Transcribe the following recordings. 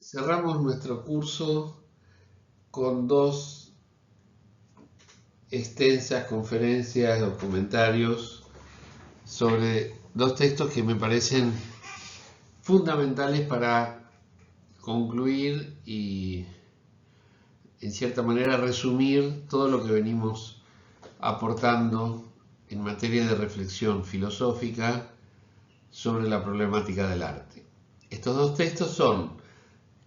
Cerramos nuestro curso con dos extensas conferencias o comentarios sobre dos textos que me parecen fundamentales para concluir y, en cierta manera, resumir todo lo que venimos aportando en materia de reflexión filosófica sobre la problemática del arte. Estos dos textos son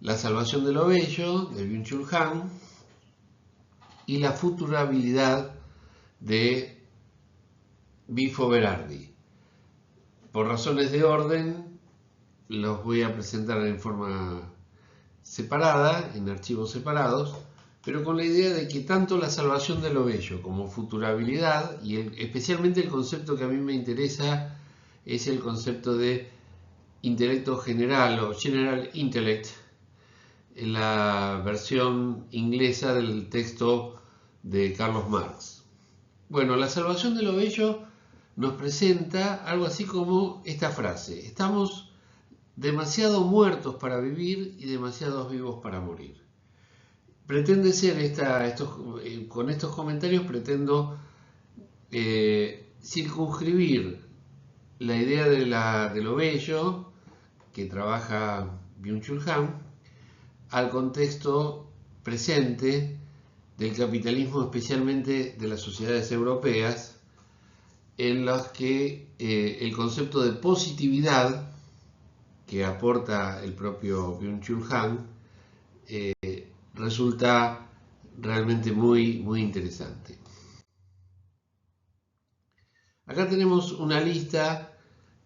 La salvación de lo bello, de Byung-Chul Han, y La futurabilidad, de Bifo Berardi. Por razones de orden, los voy a presentar en forma separada, en archivos separados, pero con la idea de que tanto La salvación de lo bello como futurabilidad, y especialmente el concepto que a mí me interesa, es el concepto de intelecto general o general intellect, en la versión inglesa del texto de Carlos Marx. Bueno, La salvación de lo bello nos presenta algo así como esta frase: estamos demasiado muertos para vivir y demasiados vivos para morir. Pretende ser con estos comentarios pretendo circunscribir la idea de lo bello que trabaja Byung-Chul Han al contexto presente del capitalismo, especialmente de las sociedades europeas, en las que el concepto de positividad que aporta el propio Byung-Chul Han resulta realmente muy interesante. Acá tenemos una lista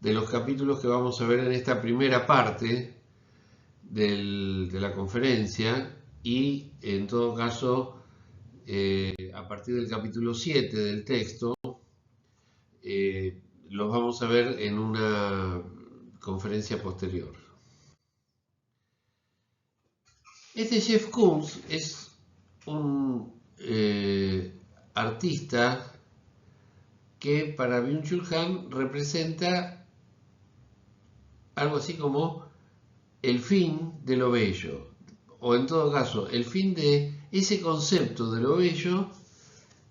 de los capítulos que vamos a ver en esta primera parte de la conferencia, y en todo caso a partir del capítulo 7 del texto los vamos a ver en una conferencia posterior. Este Jeff Koons es un artista que para Byung-Chul Han representa algo así como el fin de lo bello, o en todo caso el fin de ese concepto de lo bello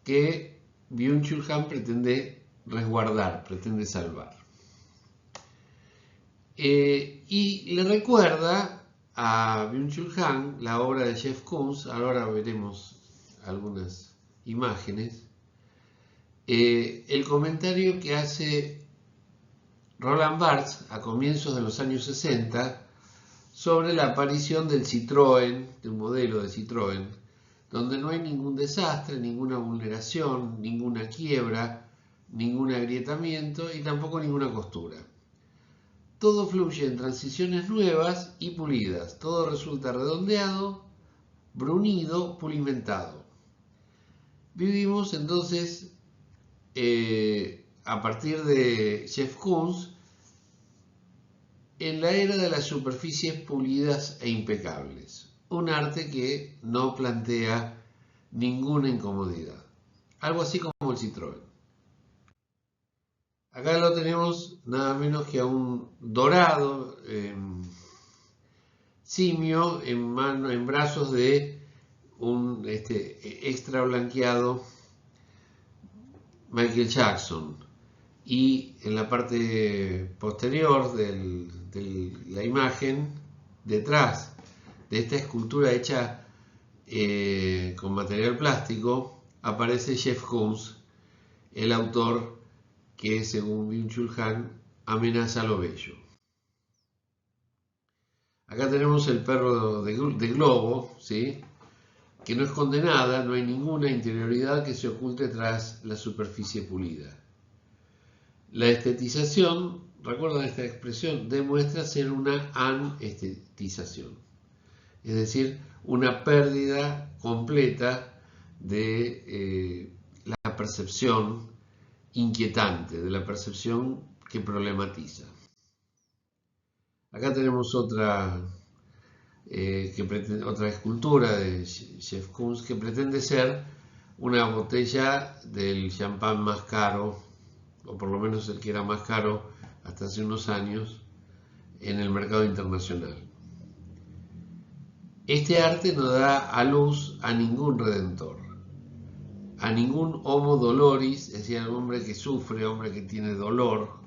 que Byung-Chul Han pretende resguardar, pretende salvar. Y le recuerda a Byung-Chul Han la obra de Jeff Koons. Ahora veremos algunas imágenes. El comentario que hace Roland Barthes a comienzos de los años 60 sobre la aparición del Citroën, de un modelo de Citroën, donde no hay ningún desastre, ninguna vulneración, ninguna quiebra, ningún agrietamiento y tampoco ninguna costura. Todo fluye en transiciones nuevas y pulidas, todo resulta redondeado, brunido, pulimentado. Vivimos entonces, a partir de Jeff Koons, en la era de las superficies pulidas e impecables, un arte que no plantea ninguna incomodidad, algo así como el Citroën. Acá lo tenemos nada menos que a un dorado simio en brazos de un extra blanqueado Michael Jackson, y en la parte posterior de la imagen, detrás de esta escultura hecha con material plástico, aparece Jeff Koons, el autor que, según Byung-Chul Han, amenaza lo bello. Acá tenemos el perro de globo, ¿sí?, que no esconde nada, no hay ninguna interioridad que se oculte tras la superficie pulida. La estetización, recuerdan esta expresión, demuestra ser una anestetización, es decir, una pérdida completa de la percepción inquietante, de la percepción que problematiza. Acá tenemos otra escultura de Jeff Koons que pretende ser una botella del champán más caro, o por lo menos el que era más caro hasta hace unos años, en el mercado internacional. Este arte no da a luz a ningún redentor, a ningún homo doloris, es decir, al hombre que sufre, hombre que tiene dolor,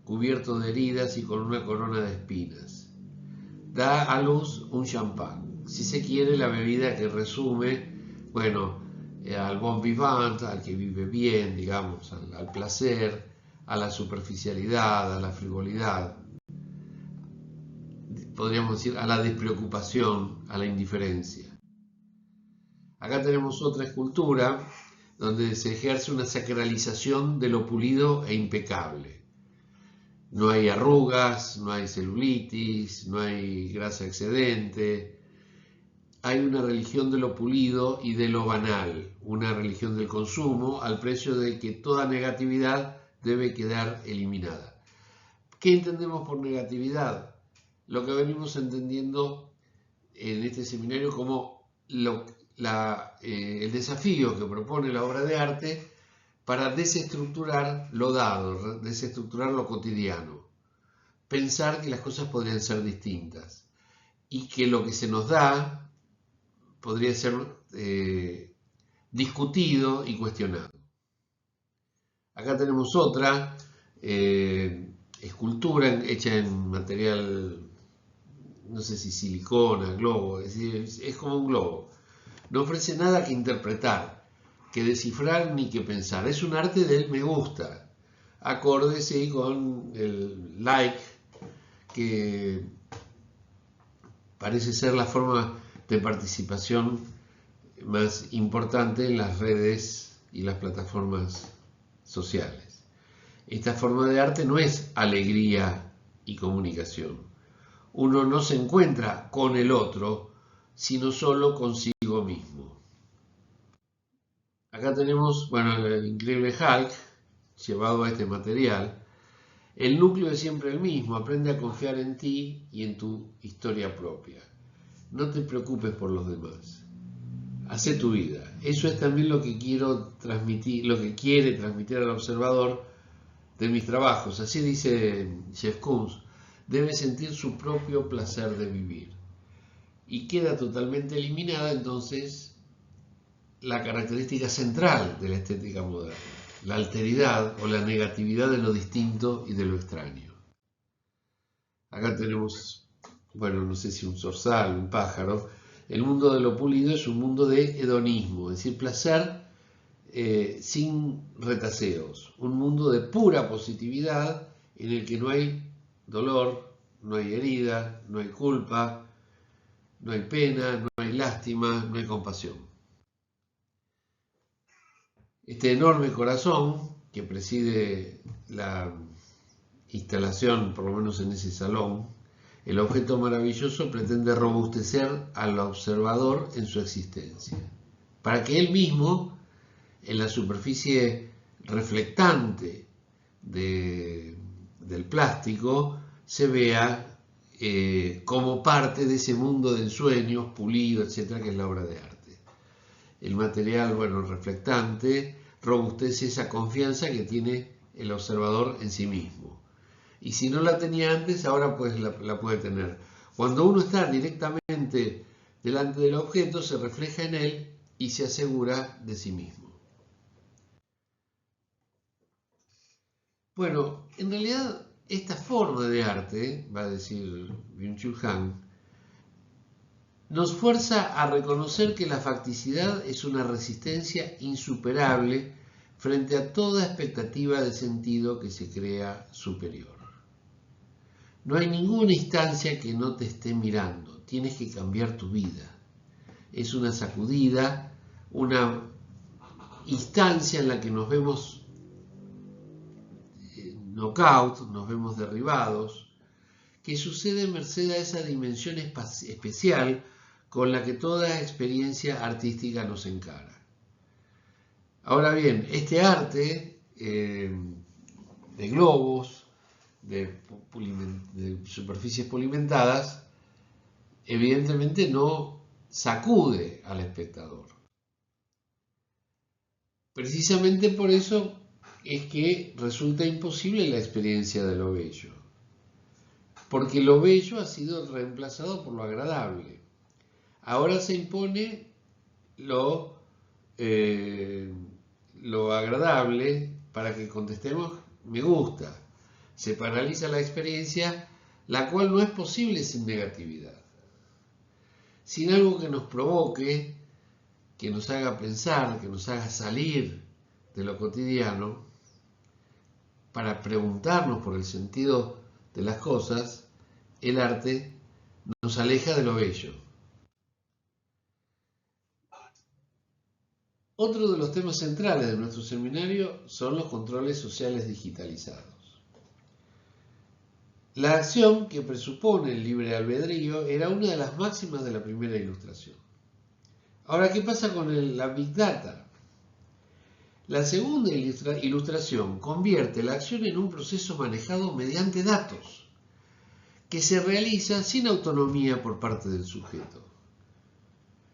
cubierto de heridas y con una corona de espinas. Da a luz un champán, si se quiere la bebida que resume, bueno, al bon vivant, al que vive bien, digamos, al placer, a la superficialidad, a la frivolidad, podríamos decir a la despreocupación, a la indiferencia. Acá tenemos otra escultura donde se ejerce una sacralización de lo pulido e impecable. No hay arrugas, no hay celulitis, no hay grasa excedente. Hay una religión de lo pulido y de lo banal, una religión del consumo al precio de que toda negatividad debe quedar eliminada. ¿Qué entendemos por negatividad? Lo que venimos entendiendo en este seminario como el desafío que propone la obra de arte para desestructurar lo dado, desestructurar lo cotidiano, pensar que las cosas podrían ser distintas y que lo que se nos da podría ser discutido y cuestionado. Acá tenemos otra escultura hecha en material, no sé si silicona, globo, es decir, es como un globo. No ofrece nada que interpretar, que descifrar ni que pensar. Es un arte del me gusta, acorde sí, con el like, que parece ser la forma de participación más importante en las redes y las plataformas sociales. Esta forma de arte no es alegría y comunicación. Uno no se encuentra con el otro, sino solo consigo mismo. Acá tenemos, bueno, el increíble Hulk, llevado a este material. El núcleo es siempre el mismo, aprende a confiar en ti y en tu historia propia. No te preocupes por los demás. Hacé tu vida. Eso es también lo que quiero transmitir, lo que quiere transmitir al observador de mis trabajos. Así dice Jeff Koons, debe sentir su propio placer de vivir. Y queda totalmente eliminada entonces la característica central de la estética moderna, la alteridad o la negatividad de lo distinto y de lo extraño. Acá tenemos, bueno, no sé si un zorzal, un pájaro. El mundo de lo pulido es un mundo de hedonismo, es decir, placer sin retaseos. Un mundo de pura positividad en el que no hay dolor, no hay herida, no hay culpa, no hay pena, no hay lástima, no hay compasión. Este enorme corazón que preside la instalación, por lo menos en ese salón, el objeto maravilloso pretende robustecer al observador en su existencia, para que él mismo, en la superficie reflectante del plástico, se vea como parte de ese mundo de ensueños, pulido, etcétera, que es la obra de arte. El material, bueno, reflectante, robustece esa confianza que tiene el observador en sí mismo. Y si no la tenía antes, ahora pues la puede tener. Cuando uno está directamente delante del objeto, se refleja en él y se asegura de sí mismo. Bueno, en realidad esta forma de arte, va a decir Byung-Chul Han, nos fuerza a reconocer que la facticidad es una resistencia insuperable frente a toda expectativa de sentido que se crea superior. No hay ninguna instancia que no te esté mirando, tienes que cambiar tu vida. Es una sacudida, una instancia en la que nos vemos knockout, nos vemos derribados, que sucede merced a esa dimensión especial con la que toda experiencia artística nos encara. Ahora bien, este arte de globos, de superficies pulimentadas, evidentemente no sacude al espectador. Precisamente por eso es que resulta imposible la experiencia de lo bello, porque lo bello ha sido reemplazado por lo agradable. Ahora se impone lo agradable para que contestemos me gusta. Se paraliza la experiencia, la cual no es posible sin negatividad. Sin algo que nos provoque, que nos haga pensar, que nos haga salir de lo cotidiano, para preguntarnos por el sentido de las cosas, el arte nos aleja de lo bello. Otro de los temas centrales de nuestro seminario son los controles sociales digitalizados. La acción que presupone el libre albedrío era una de las máximas de la primera ilustración. Ahora, ¿qué pasa con la Big Data? La segunda ilustración convierte la acción en un proceso manejado mediante datos, que se realiza sin autonomía por parte del sujeto.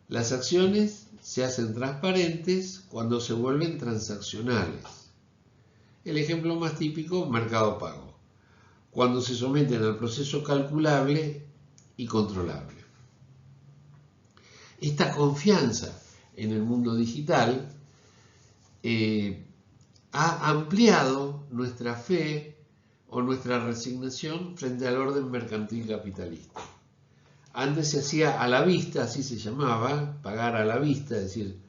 Las acciones se hacen transparentes cuando se vuelven transaccionales. El ejemplo más típico, Mercado Pago, cuando se someten al proceso calculable y controlable. Esta confianza en el mundo digital ha ampliado nuestra fe o nuestra resignación frente al orden mercantil capitalista. Antes se hacía a la vista, así se llamaba, pagar a la vista, es decir,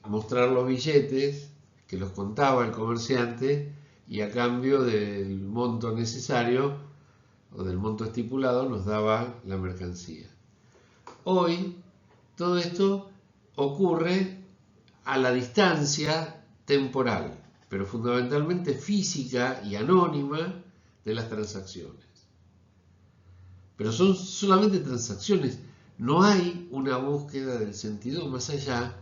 mostrar los billetes que los contaba el comerciante y a cambio del monto necesario o del monto estipulado nos daba la mercancía. Hoy todo esto ocurre a la distancia temporal, pero fundamentalmente física y anónima de las transacciones. Pero son solamente transacciones, no hay una búsqueda del sentido más allá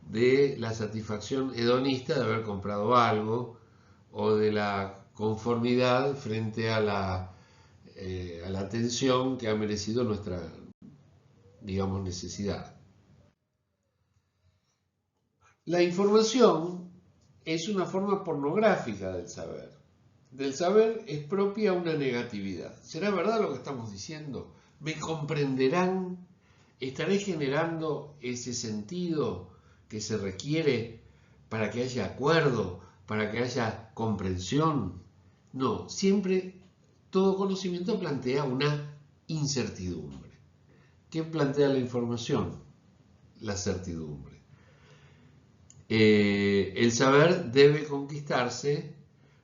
de la satisfacción hedonista de haber comprado algo o de la conformidad frente a la atención que ha merecido nuestra, digamos, necesidad. La información es una forma pornográfica del saber. Del saber es propia una negatividad. ¿Será verdad lo que estamos diciendo? ¿Me comprenderán? ¿Estaré generando ese sentido que se requiere para que haya acuerdo, para que haya comprensión? No, siempre todo conocimiento plantea una incertidumbre. ¿Qué plantea la información? La certidumbre. El saber debe conquistarse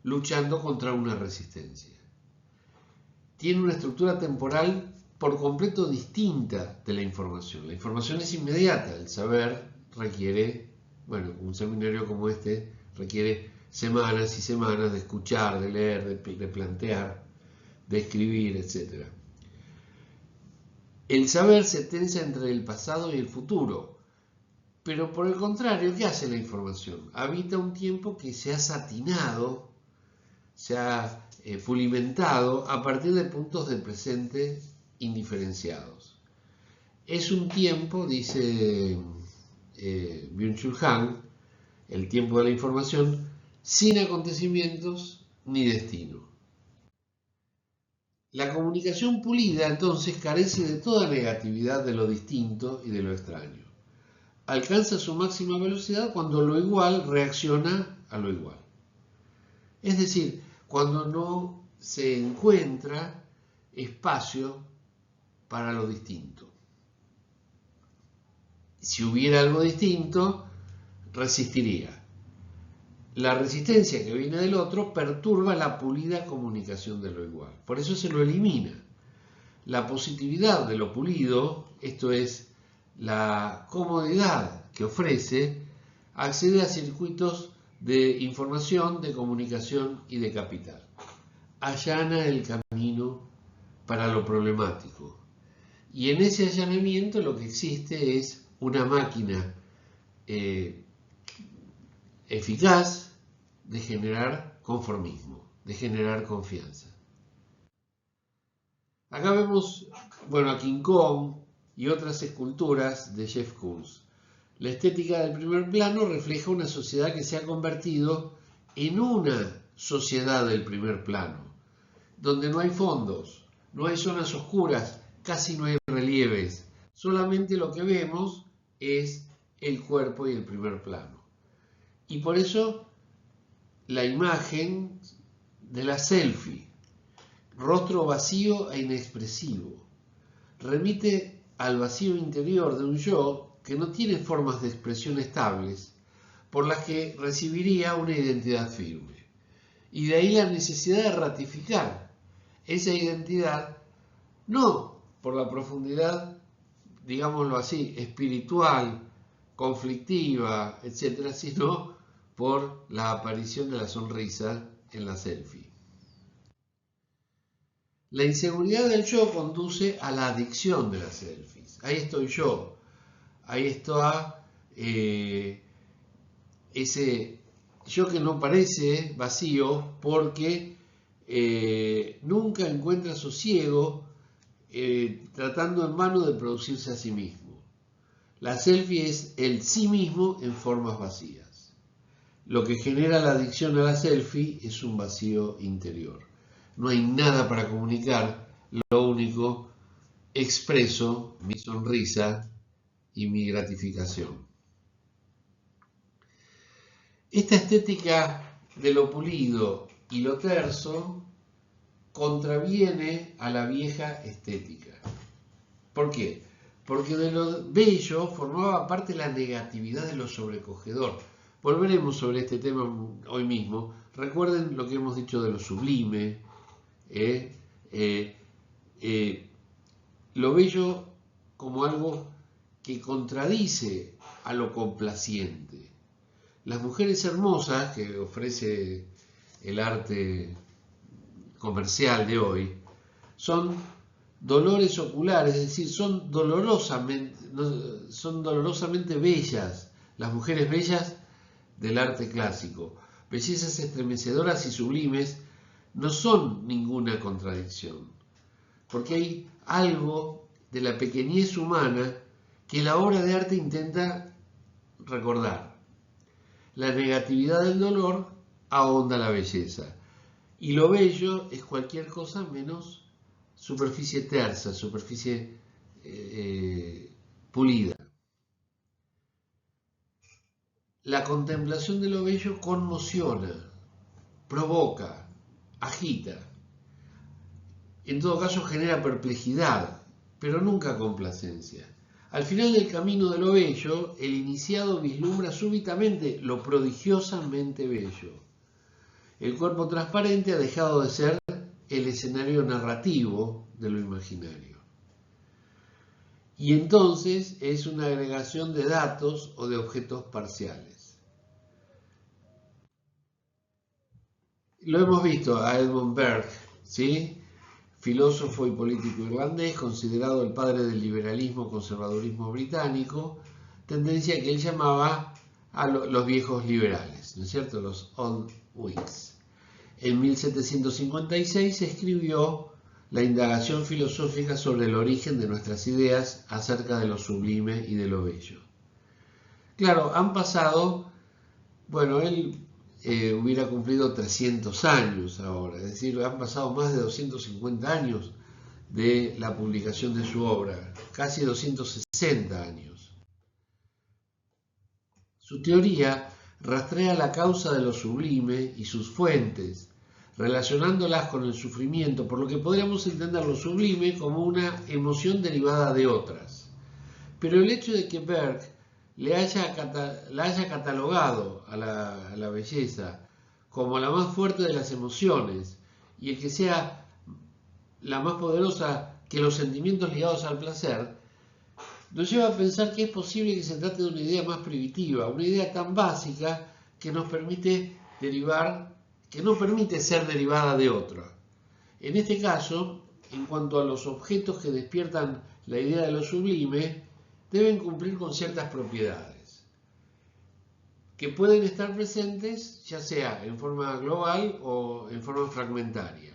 luchando contra una resistencia. Tiene una estructura temporal por completo distinta de la información. La información es inmediata, el saber requiere, bueno, un seminario como este requiere semanas y semanas de escuchar, de leer, de plantear, de escribir, etc. El saber se tensa entre el pasado y el futuro. Pero por el contrario, ¿qué hace la información? Habita un tiempo que se ha satinado, se ha pulimentado a partir de puntos del presente indiferenciados. Es un tiempo, dice Byung-Chul Han, el tiempo de la información, sin acontecimientos ni destino. La comunicación pulida, entonces, carece de toda negatividad de lo distinto y de lo extraño. Alcanza su máxima velocidad cuando lo igual reacciona a lo igual. Es decir, cuando no se encuentra espacio para lo distinto. Si hubiera algo distinto, resistiría. La resistencia que viene del otro perturba la pulida comunicación de lo igual. Por eso se lo elimina. La positividad de lo pulido, esto es, la comodidad que ofrece, accede a circuitos de información, de comunicación y de capital. Allana el camino para lo problemático. Y en ese allanamiento lo que existe es una máquina eficaz de generar conformismo, de generar confianza. Acá vemos, bueno, a King Kong y otras esculturas de Jeff Koons. La estética del primer plano refleja una sociedad que se ha convertido en una sociedad del primer plano, donde no hay fondos, no hay zonas oscuras, casi no hay relieves, solamente lo que vemos es el cuerpo y el primer plano. Y por eso la imagen de la selfie, rostro vacío e inexpresivo, remite al vacío interior de un yo que no tiene formas de expresión estables por las que recibiría una identidad firme. Y de ahí la necesidad de ratificar esa identidad, no por la profundidad, digámoslo así, espiritual, conflictiva, etcétera, sino por la aparición de la sonrisa en la selfie. La inseguridad del yo conduce a la adicción de las selfies. Ahí estoy yo, ahí está ese yo que no parece vacío porque nunca encuentra sosiego tratando en vano de producirse a sí mismo. La selfie es el sí mismo en formas vacías. Lo que genera la adicción a la selfie es un vacío interior. No hay nada para comunicar, lo único expreso mi sonrisa y mi gratificación. Esta estética de lo pulido y lo terso contraviene a la vieja estética. ¿Por qué? Porque de lo bello formaba parte la negatividad de lo sobrecogedor. Volveremos sobre este tema hoy mismo. Recuerden lo que hemos dicho de lo sublime. Lo bello como algo que contradice a lo complaciente. Las mujeres hermosas que ofrece el arte comercial de hoy son dolores oculares, es decir, son dolorosamente bellas, las mujeres bellas del arte clásico. Bellezas estremecedoras y sublimes no son ninguna contradicción, porque hay algo de la pequeñez humana que la obra de arte intenta recordar. La negatividad del dolor ahonda la belleza. Y lo bello es cualquier cosa menos superficie tersa, superficie pulida. La contemplación de lo bello conmociona, provoca, agita. En todo caso genera perplejidad, pero nunca complacencia. Al final del camino de lo bello, el iniciado vislumbra súbitamente lo prodigiosamente bello. El cuerpo transparente ha dejado de ser el escenario narrativo de lo imaginario. Y entonces es una agregación de datos o de objetos parciales. Lo hemos visto a Edmund Burke, ¿sí? Filósofo y político irlandés, considerado el padre del liberalismo conservadurismo británico, tendencia que él llamaba a los viejos liberales, ¿no es cierto? Los Old Whigs. En 1756 escribió la indagación filosófica sobre el origen de nuestras ideas acerca de lo sublime y de lo bello. Claro, han pasado, bueno, él hubiera cumplido 300 años ahora, es decir, han pasado más de 250 años de la publicación de su obra, casi 260 años. Su teoría rastrea la causa de lo sublime y sus fuentes, relacionándolas con el sufrimiento, por lo que podríamos entender lo sublime como una emoción derivada de otras. Pero el hecho de que Burke la haya catalogado a la belleza como la más fuerte de las emociones y el que sea la más poderosa que los sentimientos ligados al placer, nos lleva a pensar que es posible que se trate de una idea más primitiva, una idea tan básica que nos permite derivar, que no permite ser derivada de otra. En este caso, en cuanto a los objetos que despiertan la idea de lo sublime, deben cumplir con ciertas propiedades que pueden estar presentes ya sea en forma global o en forma fragmentaria.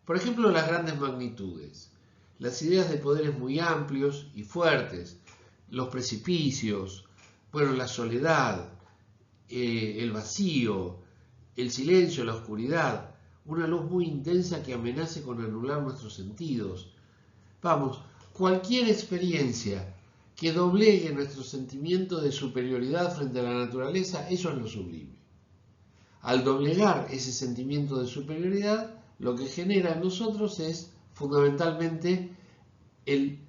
Por ejemplo, las grandes magnitudes, las ideas de poderes muy amplios y fuertes, los precipicios, bueno, la soledad, el vacío, el silencio, la oscuridad, una luz muy intensa que amenace con anular nuestros sentidos. Vamos, cualquier experiencia que doblegue nuestro sentimiento de superioridad frente a la naturaleza, eso es lo sublime. Al doblegar ese sentimiento de superioridad, lo que genera en nosotros es fundamentalmente el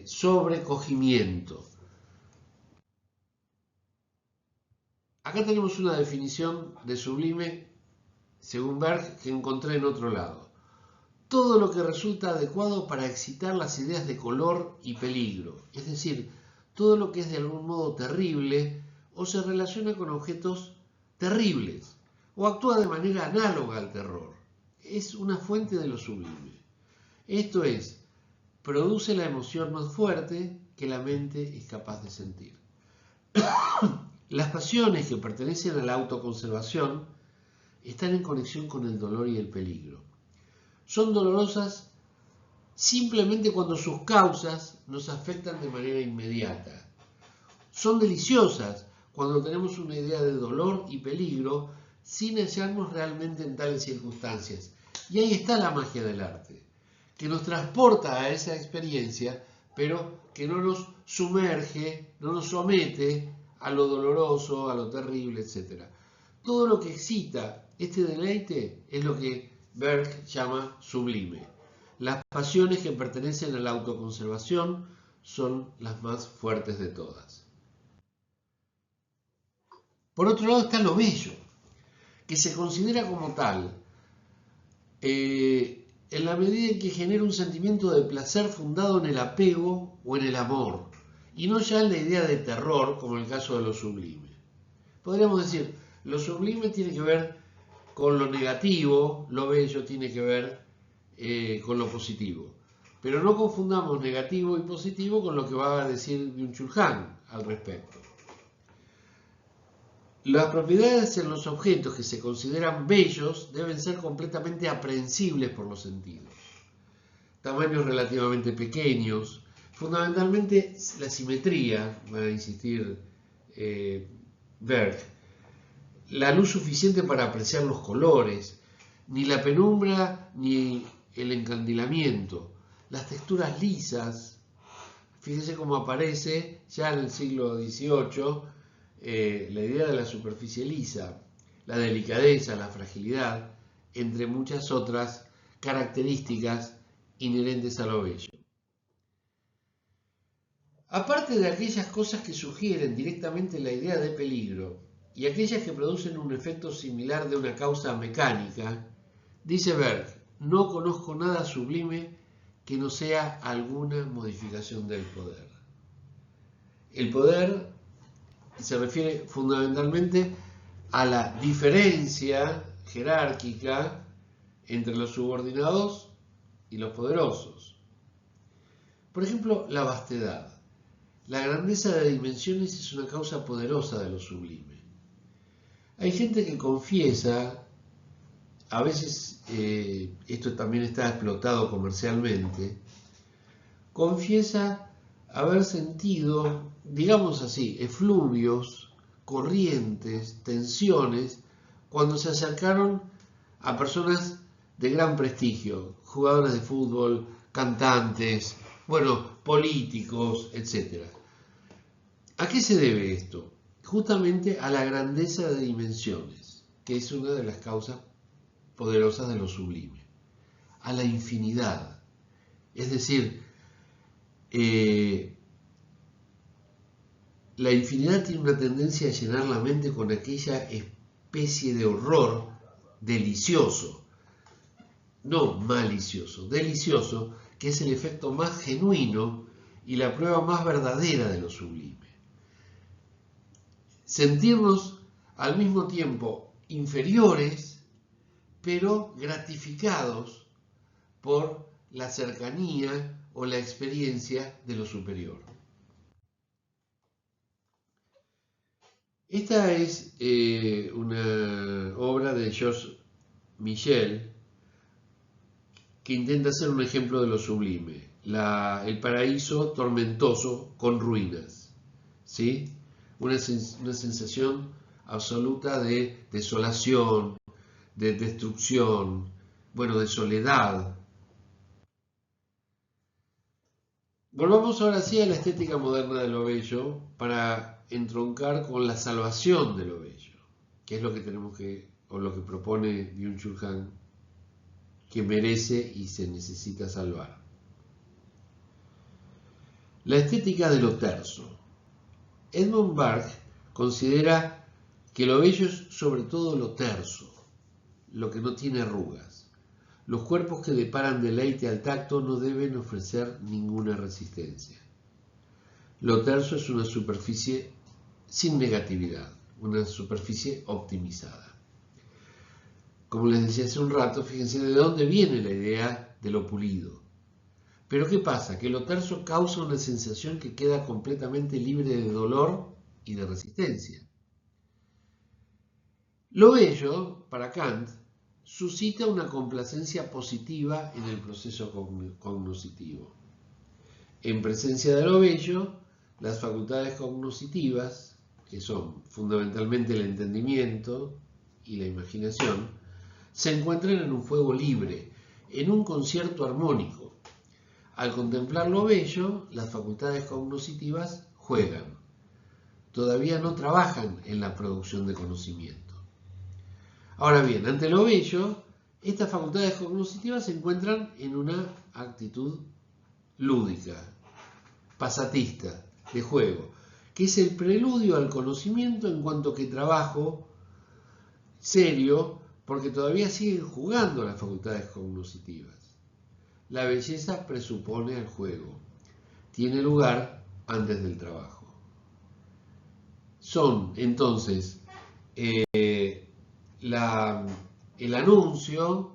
sobrecogimiento. Acá tenemos una definición de sublime, según Berg, que encontré en otro lado. Todo lo que resulta adecuado para excitar las ideas de color y peligro, es decir, todo lo que es de algún modo terrible o se relaciona con objetos terribles o actúa de manera análoga al terror. Es una fuente de lo sublime. Esto es, produce la emoción más fuerte que la mente es capaz de sentir. Las pasiones que pertenecen a la autoconservación están en conexión con el dolor y el peligro. Son dolorosas simplemente cuando sus causas nos afectan de manera inmediata. Son deliciosas cuando tenemos una idea de dolor y peligro sin hallarnos realmente en tales circunstancias. Y ahí está la magia del arte, que nos transporta a esa experiencia, pero que no nos sumerge, no nos somete a lo doloroso, a lo terrible, etc. Todo lo que excita este deleite es lo que Berg llama sublime. Las pasiones que pertenecen a la autoconservación son las más fuertes de todas. Por otro lado está lo bello, que se considera como tal en la medida en que genera un sentimiento de placer fundado en el apego o en el amor, y no ya en la idea de terror, como en el caso de lo sublime. Podríamos decir, lo sublime tiene que ver con lo negativo, lo bello tiene que ver con lo positivo. Pero no confundamos negativo y positivo con lo que va a decir Byung-Chul Han al respecto. Las propiedades en los objetos que se consideran bellos deben ser completamente aprehensibles por los sentidos. Tamaños relativamente pequeños, fundamentalmente la simetría, va a insistir Berg, la luz suficiente para apreciar los colores, ni la penumbra ni el encandilamiento, las texturas lisas. Fíjense cómo aparece ya en el siglo XVIII la idea de la superficie lisa, la delicadeza, la fragilidad, entre muchas otras características inherentes a lo bello. Aparte de aquellas cosas que sugieren directamente la idea de peligro y aquellas que producen un efecto similar de una causa mecánica, dice Berg, no conozco nada sublime que no sea alguna modificación del poder. El poder se refiere fundamentalmente a la diferencia jerárquica entre los subordinados y los poderosos. Por ejemplo, la vastedad. La grandeza de dimensiones es una causa poderosa de lo sublime. Hay gente que confiesa, a veces esto también está explotado comercialmente, confiesa haber sentido, digamos así, efluvios, corrientes, tensiones, cuando se acercaron a personas de gran prestigio, jugadores de fútbol, cantantes, políticos, etc. ¿A qué se debe esto? Justamente a la grandeza de dimensiones, que es una de las causas poderosas de lo sublime, a la infinidad. Es decir, la infinidad tiene una tendencia a llenar la mente con aquella especie de horror delicioso, no malicioso, delicioso, que es el efecto más genuino y la prueba más verdadera de lo sublime. Sentirnos al mismo tiempo inferiores, pero gratificados por la cercanía o la experiencia de lo superior. Esta es una obra de Georges Michel que intenta ser un ejemplo de lo sublime. El paraíso tormentoso con ruinas, ¿sí? Una sensación absoluta de desolación, de destrucción, de soledad. Volvamos ahora sí a la estética moderna de lo bello para entroncar con la salvación de lo bello, que es lo que tenemos que, o lo que propone Byung-Chul Han, que merece y se necesita salvar. La estética de lo terso. Edmund Burke considera que lo bello es sobre todo lo terso, lo que no tiene arrugas. Los cuerpos que deparan deleite al tacto no deben ofrecer ninguna resistencia. Lo terso es una superficie sin negatividad, una superficie optimizada. Como les decía hace un rato, fíjense de dónde viene la idea de lo pulido. Pero ¿qué pasa? Que lo terso causa una sensación que queda completamente libre de dolor y de resistencia. Lo bello, para Kant, suscita una complacencia positiva en el proceso cognoscitivo. En presencia de lo bello, las facultades cognoscitivas, que son fundamentalmente el entendimiento y la imaginación, se encuentran en un juego libre, en un concierto armónico. Al contemplar lo bello, las facultades cognoscitivas juegan. Todavía no trabajan en la producción de conocimiento. Ahora bien, ante lo bello, estas facultades cognoscitivas se encuentran en una actitud lúdica, pasatista, de juego, que es el preludio al conocimiento en cuanto que trabajo serio, porque todavía siguen jugando las facultades cognoscitivas. La belleza presupone el juego, tiene lugar antes del trabajo. Son entonces el anuncio,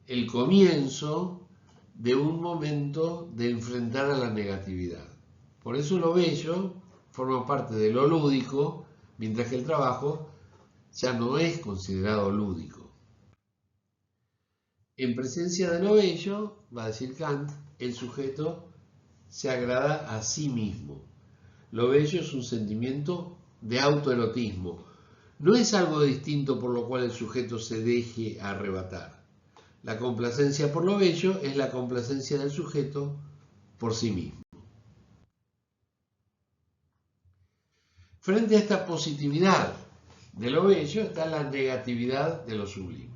el comienzo de un momento de enfrentar a la negatividad. Por eso lo bello forma parte de lo lúdico, mientras que el trabajo ya no es considerado lúdico. En presencia de lo bello, va a decir Kant, el sujeto se agrada a sí mismo. Lo bello es un sentimiento de autoerotismo. No es algo distinto por lo cual el sujeto se deje arrebatar. La complacencia por lo bello es la complacencia del sujeto por sí mismo. Frente a esta positividad de lo bello está la negatividad de lo sublime.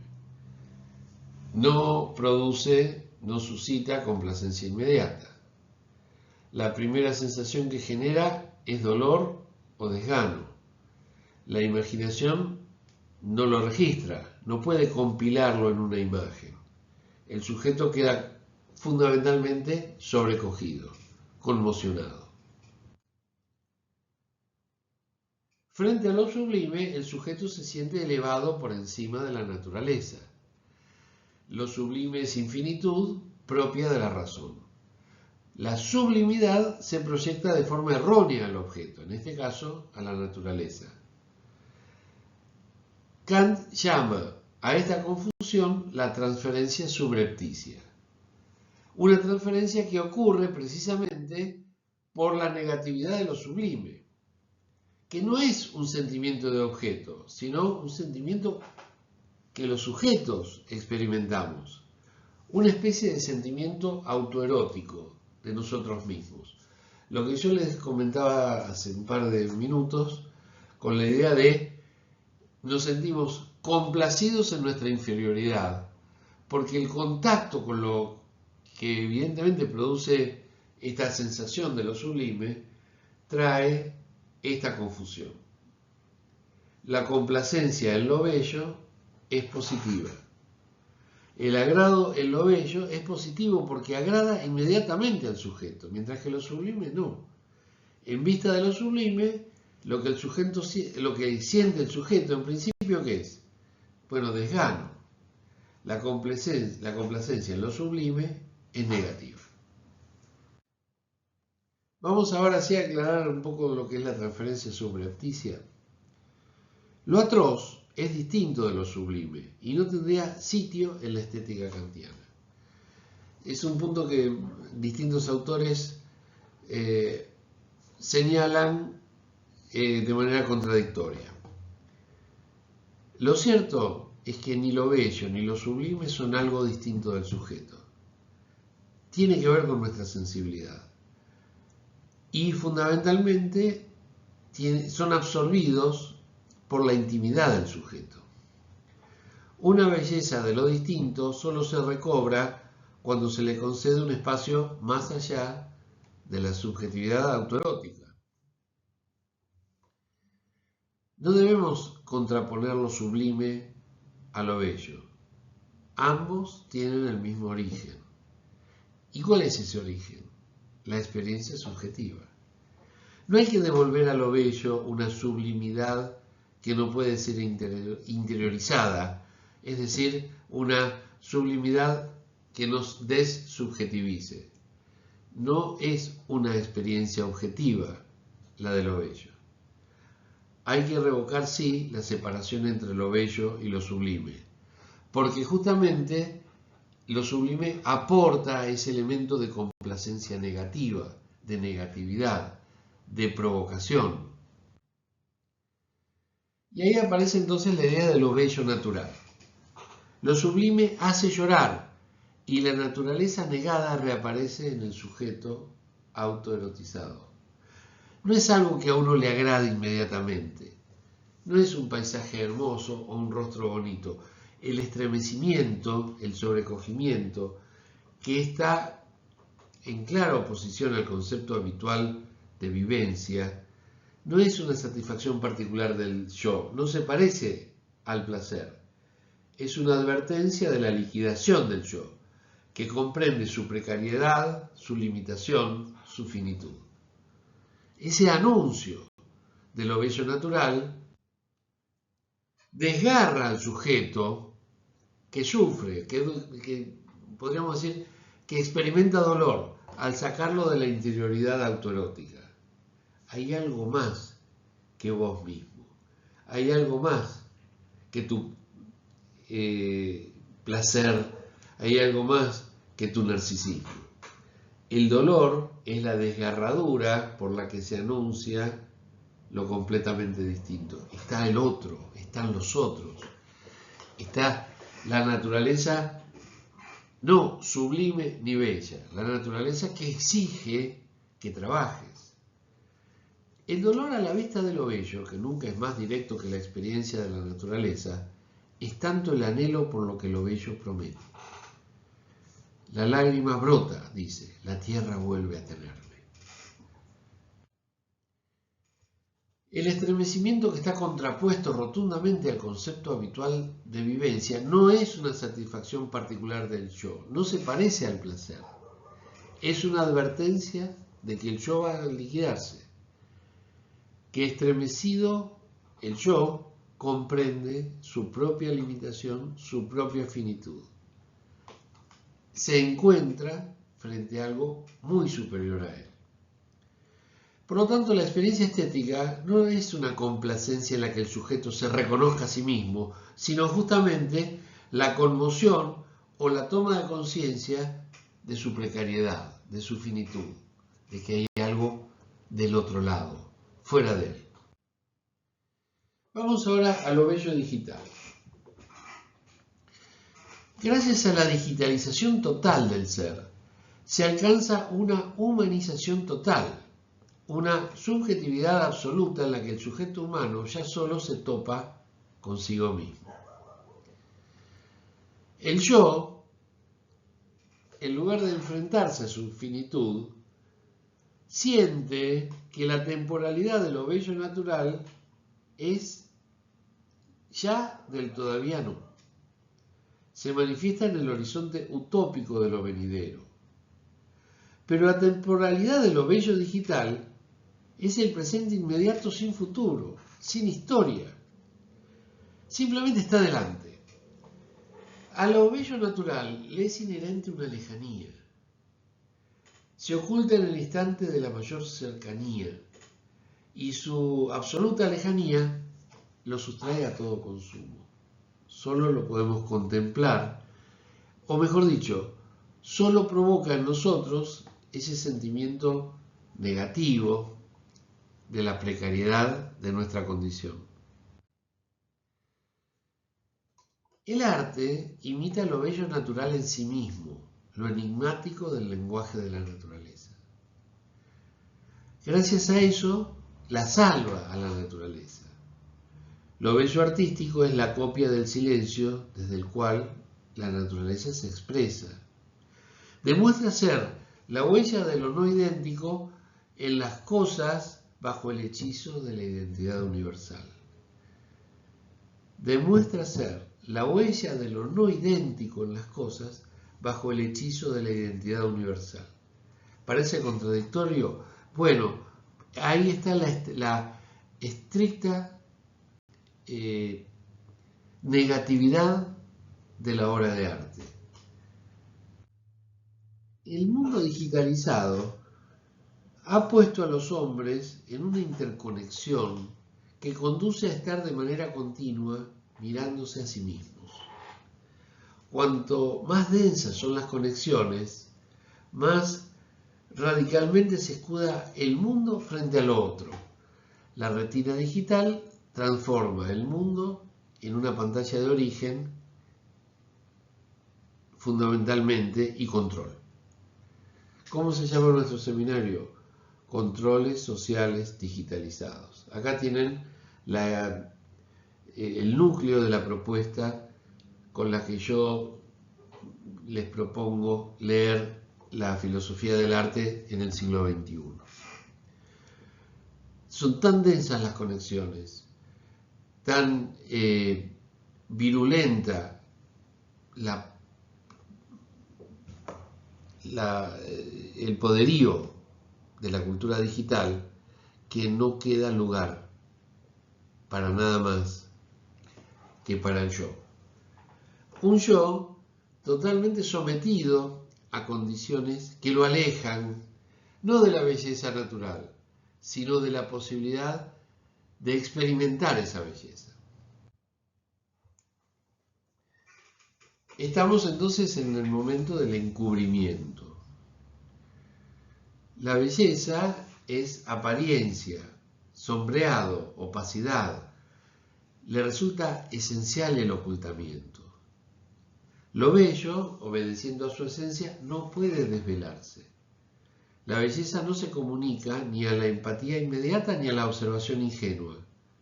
No produce, no suscita complacencia inmediata. La primera sensación que genera es dolor o desgano. La imaginación no lo registra, no puede compilarlo en una imagen. El sujeto queda fundamentalmente sobrecogido, conmocionado. Frente a lo sublime, el sujeto se siente elevado por encima de la naturaleza. Lo sublime es infinitud propia de la razón. La sublimidad se proyecta de forma errónea al objeto, en este caso a la naturaleza. Kant llama a esta confusión la transferencia subrepticia. Una transferencia que ocurre precisamente por la negatividad de lo sublime, que no es un sentimiento de objeto, sino un sentimiento que los sujetos experimentamos, una especie de sentimiento autoerótico de nosotros mismos. Lo que yo les comentaba hace un par de minutos con la idea de nos sentimos complacidos en nuestra inferioridad, porque el contacto con lo que evidentemente produce esta sensación de lo sublime trae esta confusión. La complacencia en lo bello es positiva. El agrado en lo bello es positivo porque agrada inmediatamente al sujeto, mientras que lo sublime no. En vista de lo sublime, lo que siente el sujeto en principio, ¿qué es? Bueno, desgano. La complacencia en lo sublime es negativa. Vamos ahora sí a aclarar un poco lo que es la transferencia subrepticia. Lo atroz es distinto de lo sublime y no tendría sitio en la estética kantiana. Es un punto que distintos autores señalan de manera contradictoria. Lo cierto es que ni lo bello ni lo sublime son algo distinto del sujeto. tiene que ver con nuestra sensibilidad. Y fundamentalmente son absorbidos por la intimidad del sujeto. Una belleza de lo distinto solo se recobra cuando se le concede un espacio más allá de la subjetividad autoerótica. No debemos contraponer lo sublime a lo bello. Ambos tienen el mismo origen. ¿Y cuál es ese origen? La experiencia subjetiva. No hay que devolver a lo bello una sublimidad que no puede ser interiorizada, es decir, una sublimidad que nos dessubjetivice. No es una experiencia objetiva la de lo bello. Hay que revocar, sí, la separación entre lo bello y lo sublime, porque justamente lo sublime aporta ese elemento de complacencia negativa, de negatividad, de provocación. Y ahí aparece entonces la idea de lo bello natural. Lo sublime hace llorar y la naturaleza negada reaparece en el sujeto autoerotizado. No es algo que a uno le agrade inmediatamente. No es un paisaje hermoso o un rostro bonito. El estremecimiento, el sobrecogimiento, que está en clara oposición al concepto habitual de vivencia, no es una satisfacción particular del yo, no se parece al placer. Es una advertencia de la liquidación del yo, que comprende su precariedad, su limitación, su finitud. Ese anuncio de lo bello natural desgarra al sujeto que sufre, que podríamos decir que experimenta dolor al sacarlo de la interioridad autoerótica. Hay algo más que vos mismo, hay algo más que tu placer, hay algo más que tu narcisismo. El dolor es la desgarradura por la que se anuncia lo completamente distinto. Está el otro, están los otros, está la naturaleza no sublime ni bella, la naturaleza que exige que trabajes. El dolor a la vista de lo bello, que nunca es más directo que la experiencia de la naturaleza, es tanto el anhelo por lo que lo bello promete. La lágrima brota, dice, la tierra vuelve a tenerme. El estremecimiento que está contrapuesto rotundamente al concepto habitual de vivencia no es una satisfacción particular del yo, no se parece al placer. Es una advertencia de que el yo va a liquidarse, que estremecido el yo comprende su propia limitación, su propia finitud. Se encuentra frente a algo muy superior a él. Por lo tanto, la experiencia estética no es una complacencia en la que el sujeto se reconozca a sí mismo, sino justamente la conmoción o la toma de conciencia de su precariedad, de su finitud, de que hay algo del otro lado, fuera de él. Vamos ahora a lo bello digital. Gracias a la digitalización total del ser, se alcanza una humanización total, una subjetividad absoluta en la que el sujeto humano ya solo se topa consigo mismo. El yo, en lugar de enfrentarse a su finitud, siente que la temporalidad de lo bello natural es ya del todavía no. Se manifiesta en el horizonte utópico de lo venidero. Pero la temporalidad de lo bello digital es el presente inmediato sin futuro, sin historia. Simplemente está delante. A lo bello natural le es inherente una lejanía. Se oculta en el instante de la mayor cercanía y su absoluta lejanía lo sustrae a todo consumo. Solo lo podemos contemplar, o mejor dicho, solo provoca en nosotros ese sentimiento negativo de la precariedad de nuestra condición. El arte imita lo bello natural en sí mismo, lo enigmático del lenguaje de la naturaleza. Gracias a eso, la salva a la naturaleza. Lo bello artístico es la copia del silencio desde el cual la naturaleza se expresa. Demuestra ser la huella de lo no idéntico en las cosas bajo el hechizo de la identidad universal. Demuestra ser la huella de lo no idéntico en las cosas bajo el hechizo de la identidad universal. ¿Parece contradictorio? Bueno, ahí está la estricta negatividad de la obra de arte. El mundo digitalizado ha puesto a los hombres en una interconexión que conduce a estar de manera continua mirándose a sí mismos. Cuanto más densas son las conexiones, más radicalmente se escuda el mundo frente al otro. La retina digital transforma el mundo en una pantalla de origen, fundamentalmente, y control. ¿Cómo se llama nuestro seminario? Controles sociales digitalizados. Acá tienen el núcleo de la propuesta con la que yo les propongo leer la filosofía del arte en el siglo XXI. Son tan densas las conexiones, tan virulenta el poderío de la cultura digital que no queda lugar para nada más que para el yo. Un yo totalmente sometido a condiciones que lo alejan no de la belleza natural, sino de la posibilidad de experimentar esa belleza. Estamos entonces en el momento del encubrimiento. La belleza es apariencia, sombreado, opacidad. Le resulta esencial el ocultamiento. Lo bello, obedeciendo a su esencia, no puede desvelarse. La belleza no se comunica ni a la empatía inmediata ni a la observación ingenua,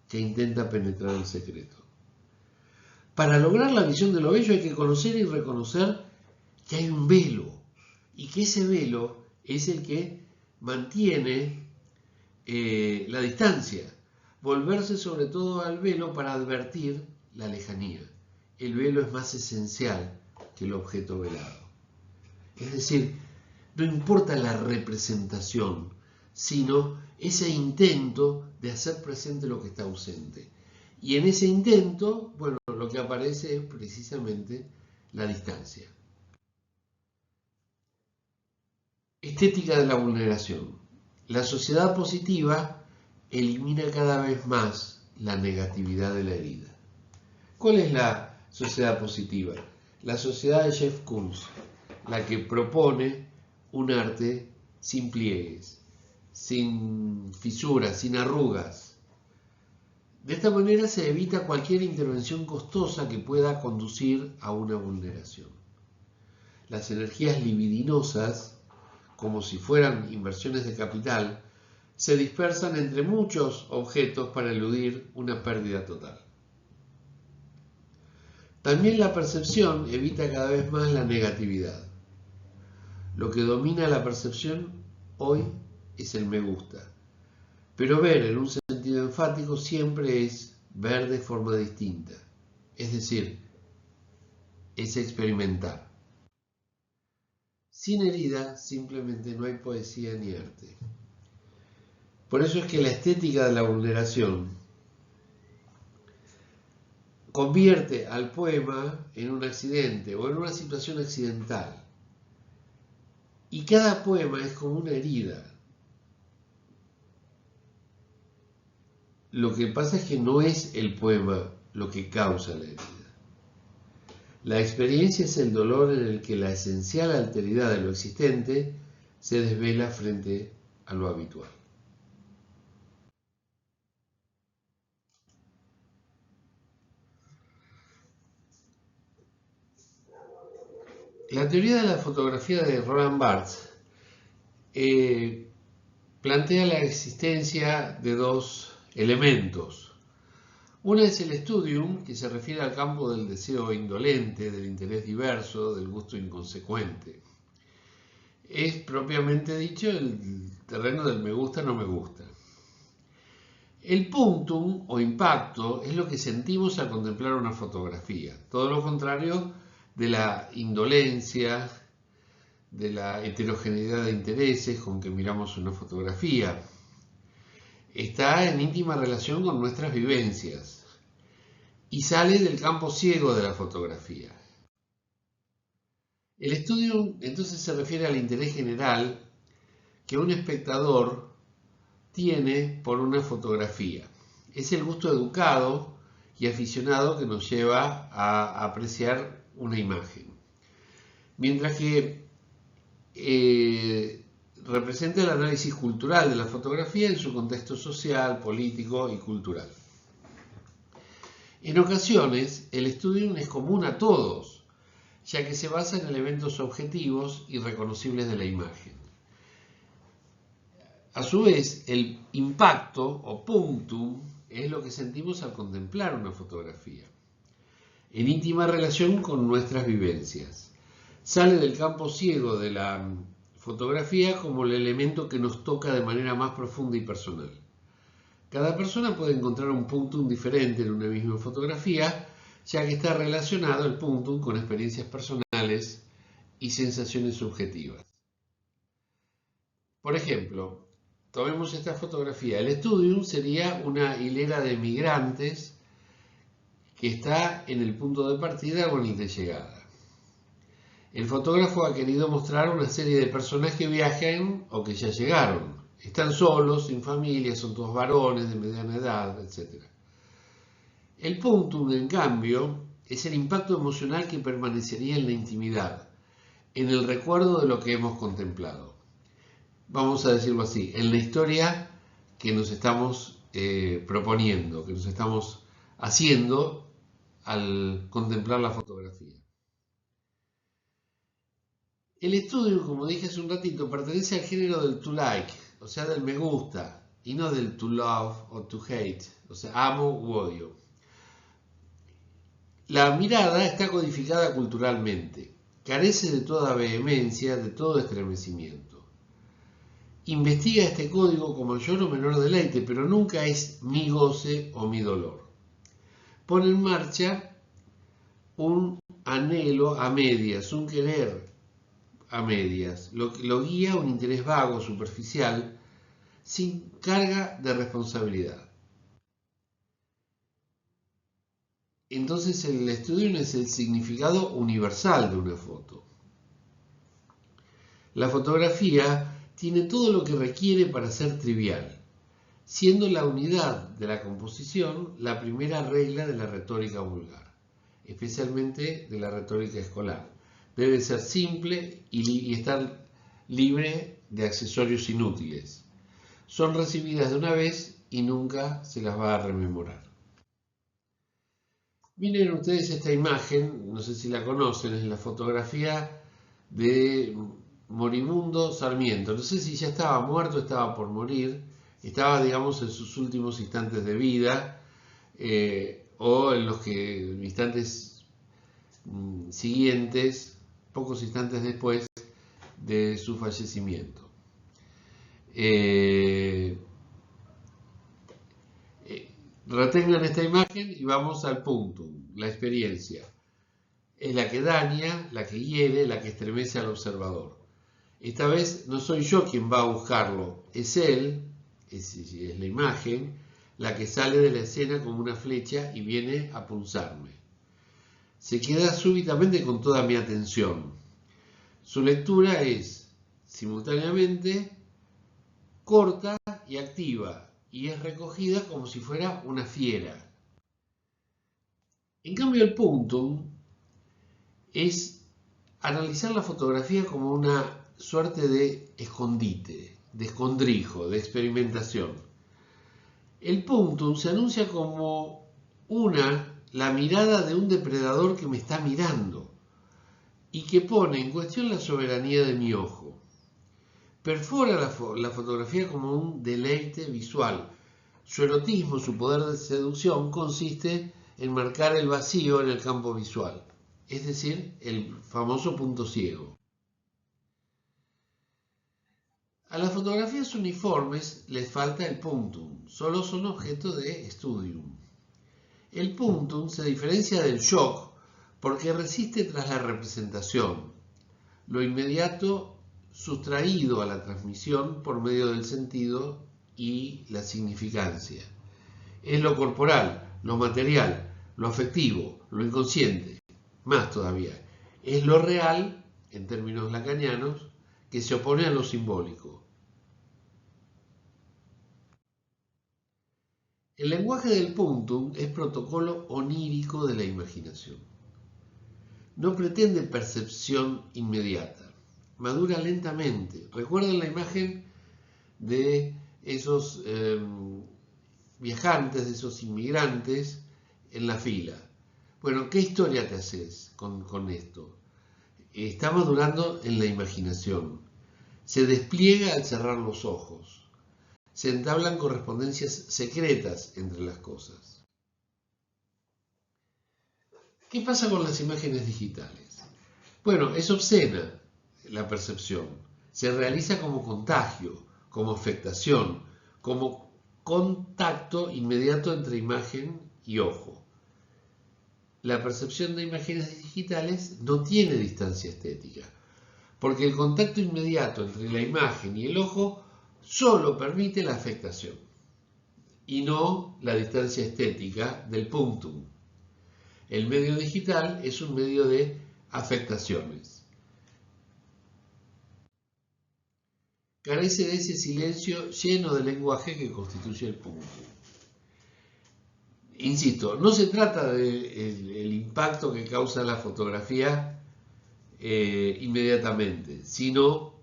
que intenta penetrar el secreto. Para lograr la visión de lo bello hay que conocer y reconocer que hay un velo, y que ese velo es el que mantiene la distancia. Volverse sobre todo al velo para advertir la lejanía. El velo es más esencial que el objeto velado. Es decir, no importa la representación, sino ese intento de hacer presente lo que está ausente. Y en ese intento, bueno, lo que aparece es precisamente la distancia. Estética de la vulneración. La sociedad positiva elimina cada vez más la negatividad de la herida. ¿Cuál es la sociedad positiva? La sociedad de Jeff Koons, la que propone un arte sin pliegues, sin fisuras, sin arrugas. De esta manera se evita cualquier intervención costosa que pueda conducir a una vulneración. Las energías libidinosas, como si fueran inversiones de capital, se dispersan entre muchos objetos para eludir una pérdida total. También la percepción evita cada vez más la negatividad. Lo que domina la percepción hoy es el me gusta. Pero ver en un sentido enfático siempre es ver de forma distinta. Es decir, es experimentar. Sin herida simplemente no hay poesía ni arte. Por eso es que la estética de la vulneración convierte al poema en un accidente o en una situación accidental. Y cada poema es como una herida. Lo que pasa es que no es el poema lo que causa la herida. La experiencia es el dolor en el que la esencial alteridad de lo existente se desvela frente a lo habitual. La teoría de la fotografía de Roland Barthes plantea la existencia de dos elementos. Una es el studium, que se refiere al campo del deseo indolente, del interés diverso, del gusto inconsecuente. Es propiamente dicho el terreno del me gusta, no me gusta. El punctum o impacto es lo que sentimos al contemplar una fotografía, todo lo contrario de la indolencia, de la heterogeneidad de intereses con que miramos una fotografía. Está en íntima relación con nuestras vivencias y sale del campo ciego de la fotografía. El estudio entonces se refiere al interés general que un espectador tiene por una fotografía. Es el gusto educado y aficionado que nos lleva a apreciar una imagen. Mientras que representa el análisis cultural de la fotografía en su contexto social, político y cultural. En ocasiones, el estudio es común a todos, ya que se basa en elementos objetivos y reconocibles de la imagen. A su vez, el impacto o punctum es lo que sentimos al contemplar una fotografía, en íntima relación con nuestras vivencias. Sale del campo ciego de la fotografía como el elemento que nos toca de manera más profunda y personal. Cada persona puede encontrar un punctum diferente en una misma fotografía, ya que está relacionado el punctum con experiencias personales y sensaciones subjetivas. Por ejemplo, tomemos esta fotografía. El studium sería una hilera de migrantes que está en el punto de partida o en el de llegada. El fotógrafo ha querido mostrar una serie de personas que viajan o que ya llegaron. Están solos, sin familia, son todos varones de mediana edad, etc. El punctum, en cambio, es el impacto emocional que permanecería en la intimidad, en el recuerdo de lo que hemos contemplado. Vamos a decirlo así, en la historia que nos estamos proponiendo, que nos estamos haciendo al contemplar la fotografía. El estudio, como dije hace un ratito, pertenece al género del to like, o sea, del me gusta, y no del to love o to hate, o sea, amo u odio. La mirada está codificada culturalmente, carece de toda vehemencia, de todo estremecimiento. Investiga este código con mayor o menor deleite, pero nunca es mi goce o mi dolor. Pone en marcha un anhelo a medias, un querer a medias, lo guía un interés vago, superficial, sin carga de responsabilidad. Entonces el estudio es el significado universal de una foto. La fotografía tiene todo lo que requiere para ser trivial, siendo la unidad de la composición la primera regla de la retórica vulgar, especialmente de la retórica escolar. Debe ser simple y estar libre de accesorios inútiles. Son recibidas de una vez y nunca se las va a rememorar. Miren ustedes esta imagen, no sé si la conocen, es la fotografía de Moribundo Sarmiento. No sé si ya estaba muerto, estaba por morir, estaba, digamos, en sus últimos instantes de vida o en los instantes siguientes, pocos instantes después de su fallecimiento. Retengan esta imagen y vamos al punto, la experiencia. Es la que daña, la que hiere, la que estremece al observador. Esta vez no soy yo quien va a buscarlo, es él, es la imagen, la que sale de la escena como una flecha y viene a punzarme. Se queda súbitamente con toda mi atención. Su lectura es simultáneamente corta y activa, y es recogida como si fuera una fiera. En cambio, el punto es analizar la fotografía como una suerte de escondite, de escondrijo, de experimentación. El puntum se anuncia como la mirada de un depredador que me está mirando. y que pone en cuestión la soberanía de mi ojo. Perfora la fotografía como un deleite visual. Su erotismo, su poder de seducción consiste en marcar el vacío en el campo visual, es decir, el famoso punto ciego. A las fotografías uniformes les falta el puntum, solo son objeto de studium. El puntum se diferencia del shock porque resiste tras la representación, lo inmediato sustraído a la transmisión por medio del sentido y la significancia. Es lo corporal, lo material, lo afectivo, lo inconsciente, más todavía. Es lo real, en términos lacanianos, que se opone a lo simbólico. El lenguaje del puntum es protocolo onírico de la imaginación. No pretende percepción inmediata, madura lentamente. ¿Recuerdan la imagen de esos viajantes, de esos inmigrantes en la fila? Bueno, ¿qué historia te haces con esto? Está madurando en la imaginación. Se despliega al cerrar los ojos. Se entablan correspondencias secretas entre las cosas. ¿Qué pasa con las imágenes digitales? Bueno, es obscena la percepción. Se realiza como contagio, como afectación, como contacto inmediato entre imagen y ojo. La percepción de imágenes digitales no tiene distancia estética, porque el contacto inmediato entre la imagen y el ojo solo permite la afectación y no la distancia estética del puntum. El medio digital es un medio de afectaciones. Carece de ese silencio lleno de lenguaje que constituye el puntum. Insisto, no se trata del impacto que causa la fotografía inmediatamente, sino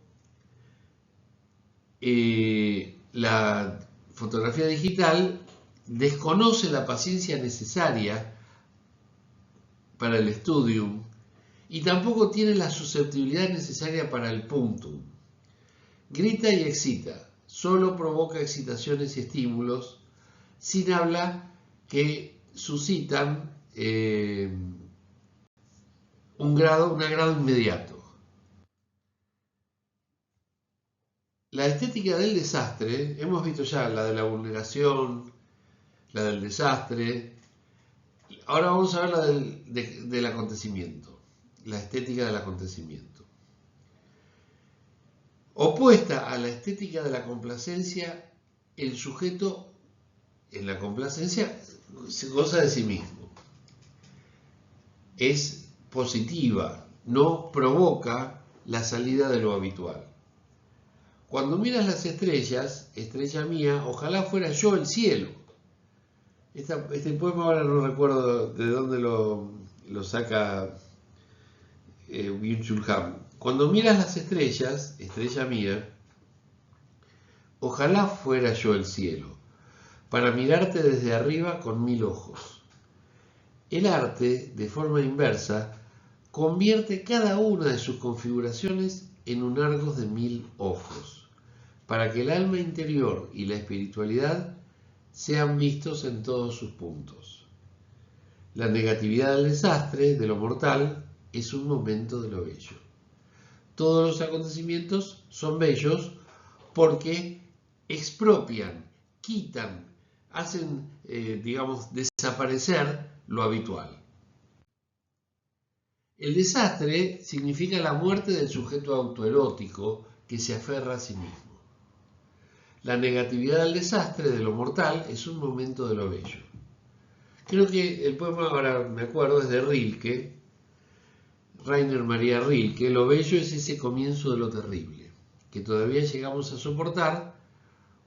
la fotografía digital desconoce la paciencia necesaria para el studium y tampoco tiene la susceptibilidad necesaria para el puntum. Grita y excita, solo provoca excitaciones y estímulos sin habla que suscitan un agrado inmediato. La estética del desastre, hemos visto ya la de la vulneración, la del desastre. Ahora vamos a ver la del acontecimiento, la estética del acontecimiento. Opuesta a la estética de la complacencia, el sujeto en la complacencia se goza de sí mismo. Es positiva, no provoca la salida de lo habitual. Cuando miras las estrellas, estrella mía, ojalá fuera yo el cielo. Este poema ahora no recuerdo de dónde lo saca Byung-Chul Han. Cuando miras las estrellas, estrella mía, ojalá fuera yo el cielo, para mirarte desde arriba con 1000 ojos. El arte, de forma inversa, convierte cada una de sus configuraciones en un argos de 1000 ojos, para que el alma interior y la espiritualidad sean vistos en todos sus puntos. La negatividad del desastre, de lo mortal, es un momento de lo bello. Todos los acontecimientos son bellos porque expropian, quitan, hacen, desaparecer lo habitual. El desastre significa la muerte del sujeto autoerótico que se aferra a sí mismo. La negatividad del desastre, de lo mortal, es un momento de lo bello. Creo que el poema, ahora me acuerdo, es de Rilke, Rainer Maria Rilke. Lo bello es ese comienzo de lo terrible, que todavía llegamos a soportar,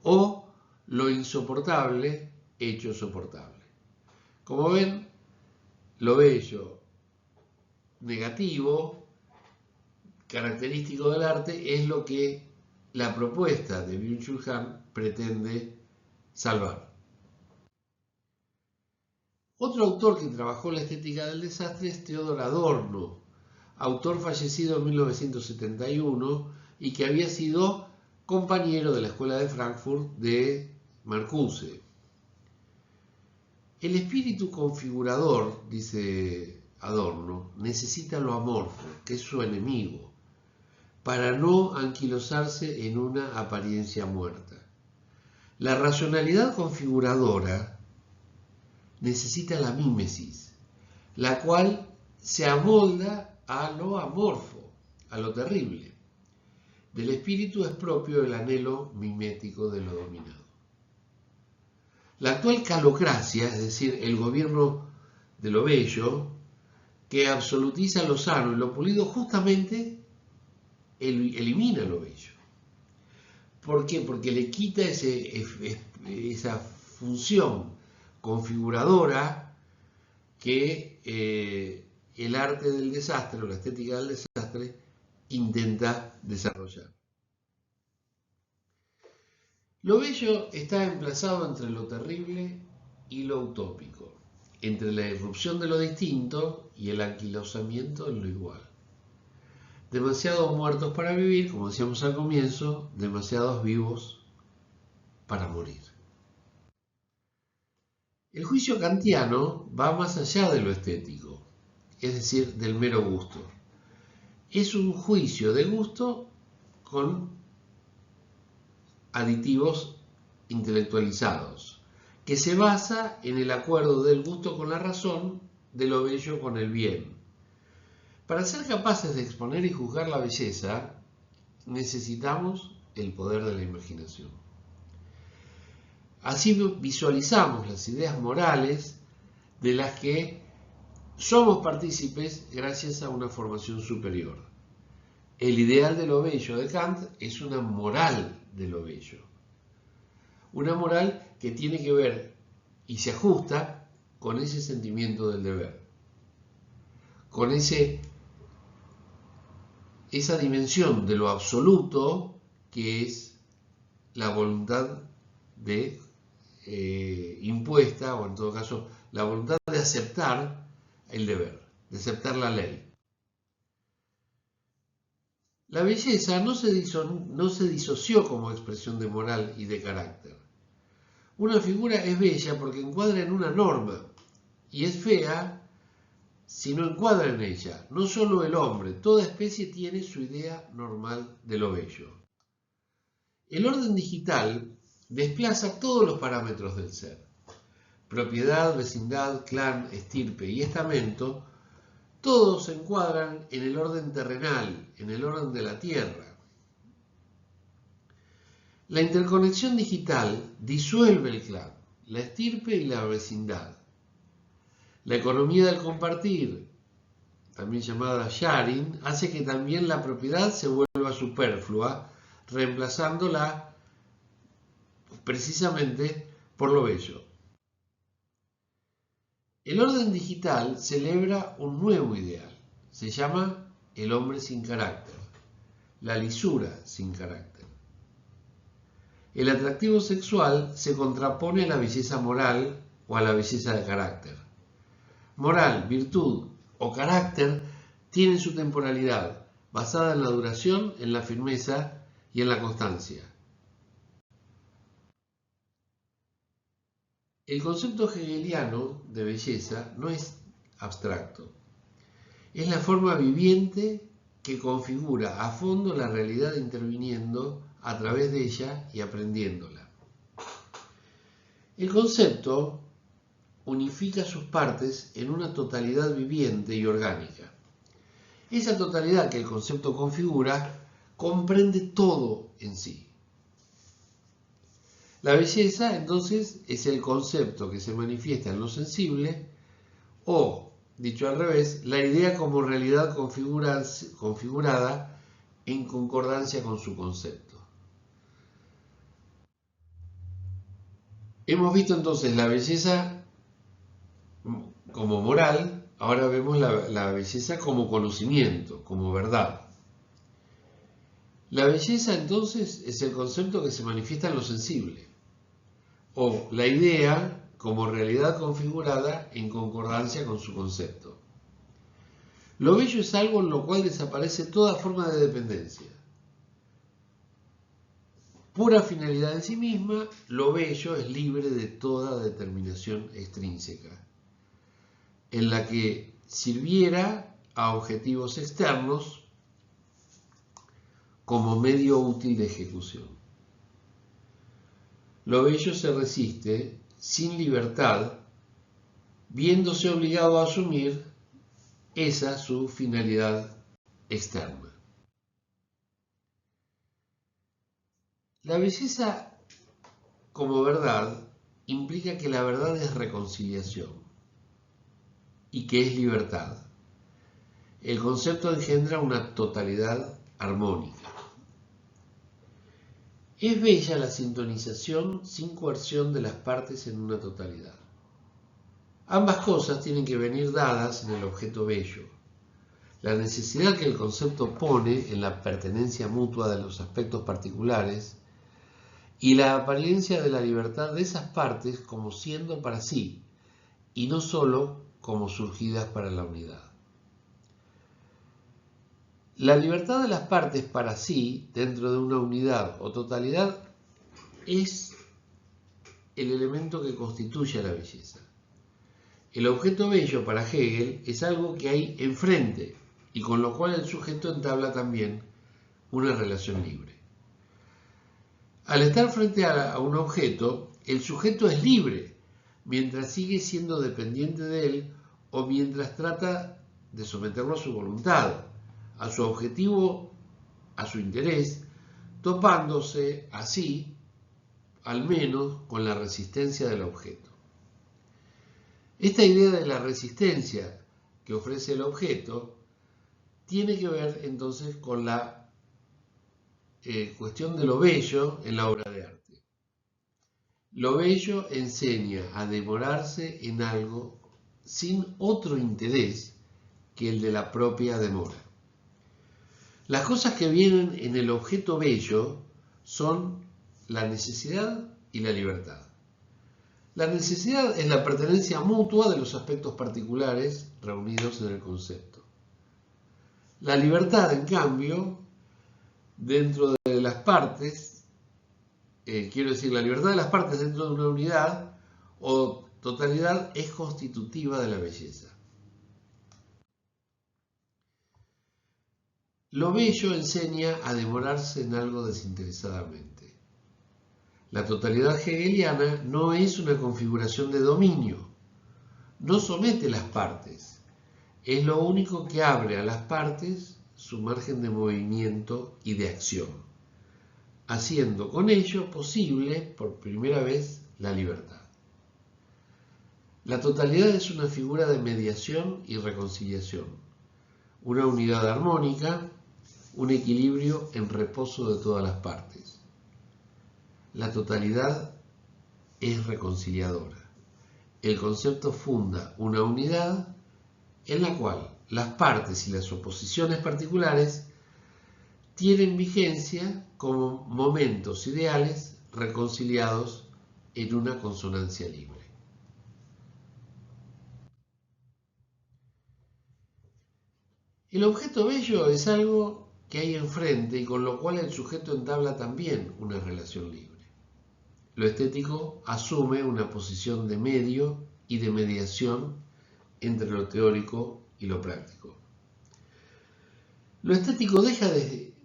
o lo insoportable hecho soportable. Como ven, lo bello negativo, característico del arte, es lo que la propuesta de Byung-Chul Han pretende salvar. Otro autor que trabajó la estética del desastre es Theodor Adorno. autor fallecido en 1971 y que había sido compañero de la Escuela de Frankfurt de Marcuse. El espíritu configurador, dice Adorno, necesita lo amorfo, que es su enemigo, para no anquilosarse en una apariencia muerta. La racionalidad configuradora necesita la mímesis, la cual se amolda a lo amorfo, a lo terrible. Del espíritu es propio el anhelo mimético de lo dominado. La actual calocracia, es decir, el gobierno de lo bello, que absolutiza lo sano y lo pulido, justamente elimina lo bello. ¿Por qué? Porque le quita esa función configuradora que el arte del desastre o la estética del desastre intenta desarrollar. Lo bello está emplazado entre lo terrible y lo utópico, entre la irrupción de lo distinto y el anquilosamiento en lo igual. Demasiados muertos para vivir, como decíamos al comienzo, demasiados vivos para morir. El juicio kantiano va más allá de lo estético, es decir, del mero gusto. Es un juicio de gusto con aditivos intelectualizados, que se basa en el acuerdo del gusto con la razón, de lo bello con el bien. Para ser capaces de exponer y juzgar la belleza, necesitamos el poder de la imaginación. Así visualizamos las ideas morales de las que somos partícipes gracias a una formación superior. El ideal de lo bello de Kant es una moral de lo bello. Una moral que tiene que ver y se ajusta con ese sentimiento del deber, con esa dimensión de lo absoluto que es la voluntad impuesta, o en todo caso, la voluntad de aceptar el deber, de aceptar la ley. La belleza no se disoció como expresión de moral y de carácter. Una figura es bella porque encuadra en una norma y es fea si no encuadra en ella. No solo el hombre, toda especie tiene su idea normal de lo bello. El orden digital desplaza todos los parámetros del ser. Propiedad, vecindad, clan, estirpe y estamento, todos se encuadran en el orden terrenal, en el orden de la tierra. La interconexión digital disuelve el clan, la estirpe y la vecindad. La economía del compartir, también llamada sharing, hace que también la propiedad se vuelva superflua, reemplazándola precisamente por lo bello. El orden digital celebra un nuevo ideal. Se llama el hombre sin carácter, la lisura sin carácter. El atractivo sexual se contrapone a la belleza moral o a la belleza de carácter. Moral, virtud o carácter tienen su temporalidad, basada en la duración, en la firmeza y en la constancia. El concepto hegeliano de belleza no es abstracto. Es la forma viviente que configura a fondo la realidad interviniendo a través de ella y aprendiéndola. El concepto unifica sus partes en una totalidad viviente y orgánica. Esa totalidad que el concepto configura comprende todo en sí. La belleza, entonces, es el concepto que se manifiesta en lo sensible o, dicho al revés, la idea como realidad configurada en concordancia con su concepto. Hemos visto entonces la belleza como moral, ahora vemos la belleza como conocimiento, como verdad. La belleza entonces es el concepto que se manifiesta en lo sensible, o la idea como realidad configurada en concordancia con su concepto. Lo bello es algo en lo cual desaparece toda forma de dependencia. Pura finalidad en sí misma, lo bello es libre de toda determinación extrínseca, en la que sirviera a objetivos externos como medio útil de ejecución. Lo bello se resiste sin libertad, viéndose obligado a asumir esa su finalidad externa. La belleza como verdad implica que la verdad es reconciliación y que es libertad. El concepto engendra una totalidad armónica. Es bella la sintonización sin coerción de las partes en una totalidad. Ambas cosas tienen que venir dadas en el objeto bello. La necesidad que el concepto pone en la pertenencia mutua de los aspectos particulares y la apariencia de la libertad de esas partes como siendo para sí y no sólo como surgidas para la unidad. La libertad de las partes para sí, dentro de una unidad o totalidad, es el elemento que constituye a la belleza. El objeto bello para Hegel es algo que hay enfrente y con lo cual el sujeto entabla también una relación libre. Al estar frente a un objeto, el sujeto es libre mientras sigue siendo dependiente de él o mientras trata de someterlo a su voluntad, a su objetivo, a su interés, topándose así, al menos, con la resistencia del objeto. Esta idea de la resistencia que ofrece el objeto tiene que ver entonces con la cuestión de lo bello en la obra de arte. Lo bello enseña a demorarse en algo sin otro interés que el de la propia demora. Las cosas que vienen en el objeto bello son la necesidad y la libertad. La necesidad es la pertenencia mutua de los aspectos particulares reunidos en el concepto. La libertad, en cambio, dentro de las partes, la libertad de las partes dentro de una unidad o totalidad es constitutiva de la belleza. Lo bello enseña a demorarse en algo desinteresadamente. La totalidad hegeliana no es una configuración de dominio, no somete las partes, es lo único que abre a las partes su margen de movimiento y de acción, haciendo con ello posible por primera vez la libertad. La totalidad es una figura de mediación y reconciliación, una unidad armónica, un equilibrio en reposo de todas las partes. La totalidad es reconciliadora. El concepto funda una unidad en la cual las partes y las oposiciones particulares tienen vigencia como momentos ideales reconciliados en una consonancia libre. El objeto bello es algo que hay enfrente y con lo cual el sujeto entabla también una relación libre. Lo estético asume una posición de medio y de mediación entre lo teórico y lo práctico. Lo estético deja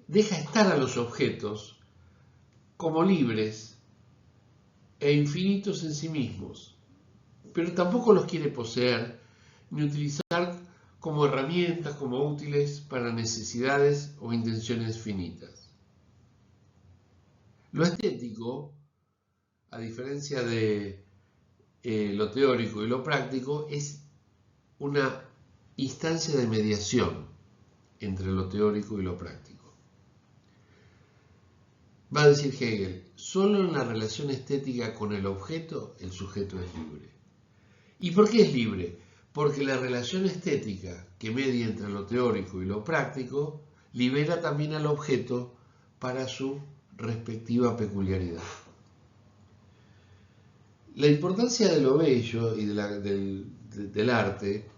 estar a los objetos como libres e infinitos en sí mismos, pero tampoco los quiere poseer ni utilizar como herramientas, como útiles para necesidades o intenciones finitas. Lo estético, a diferencia de lo teórico y lo práctico, es una instancia de mediación entre lo teórico y lo práctico. Va a decir Hegel, solo en la relación estética con el objeto el sujeto es libre. ¿Y por qué es libre? Porque la relación estética que media entre lo teórico y lo práctico libera también al objeto para su respectiva peculiaridad. La importancia de lo bello y del arte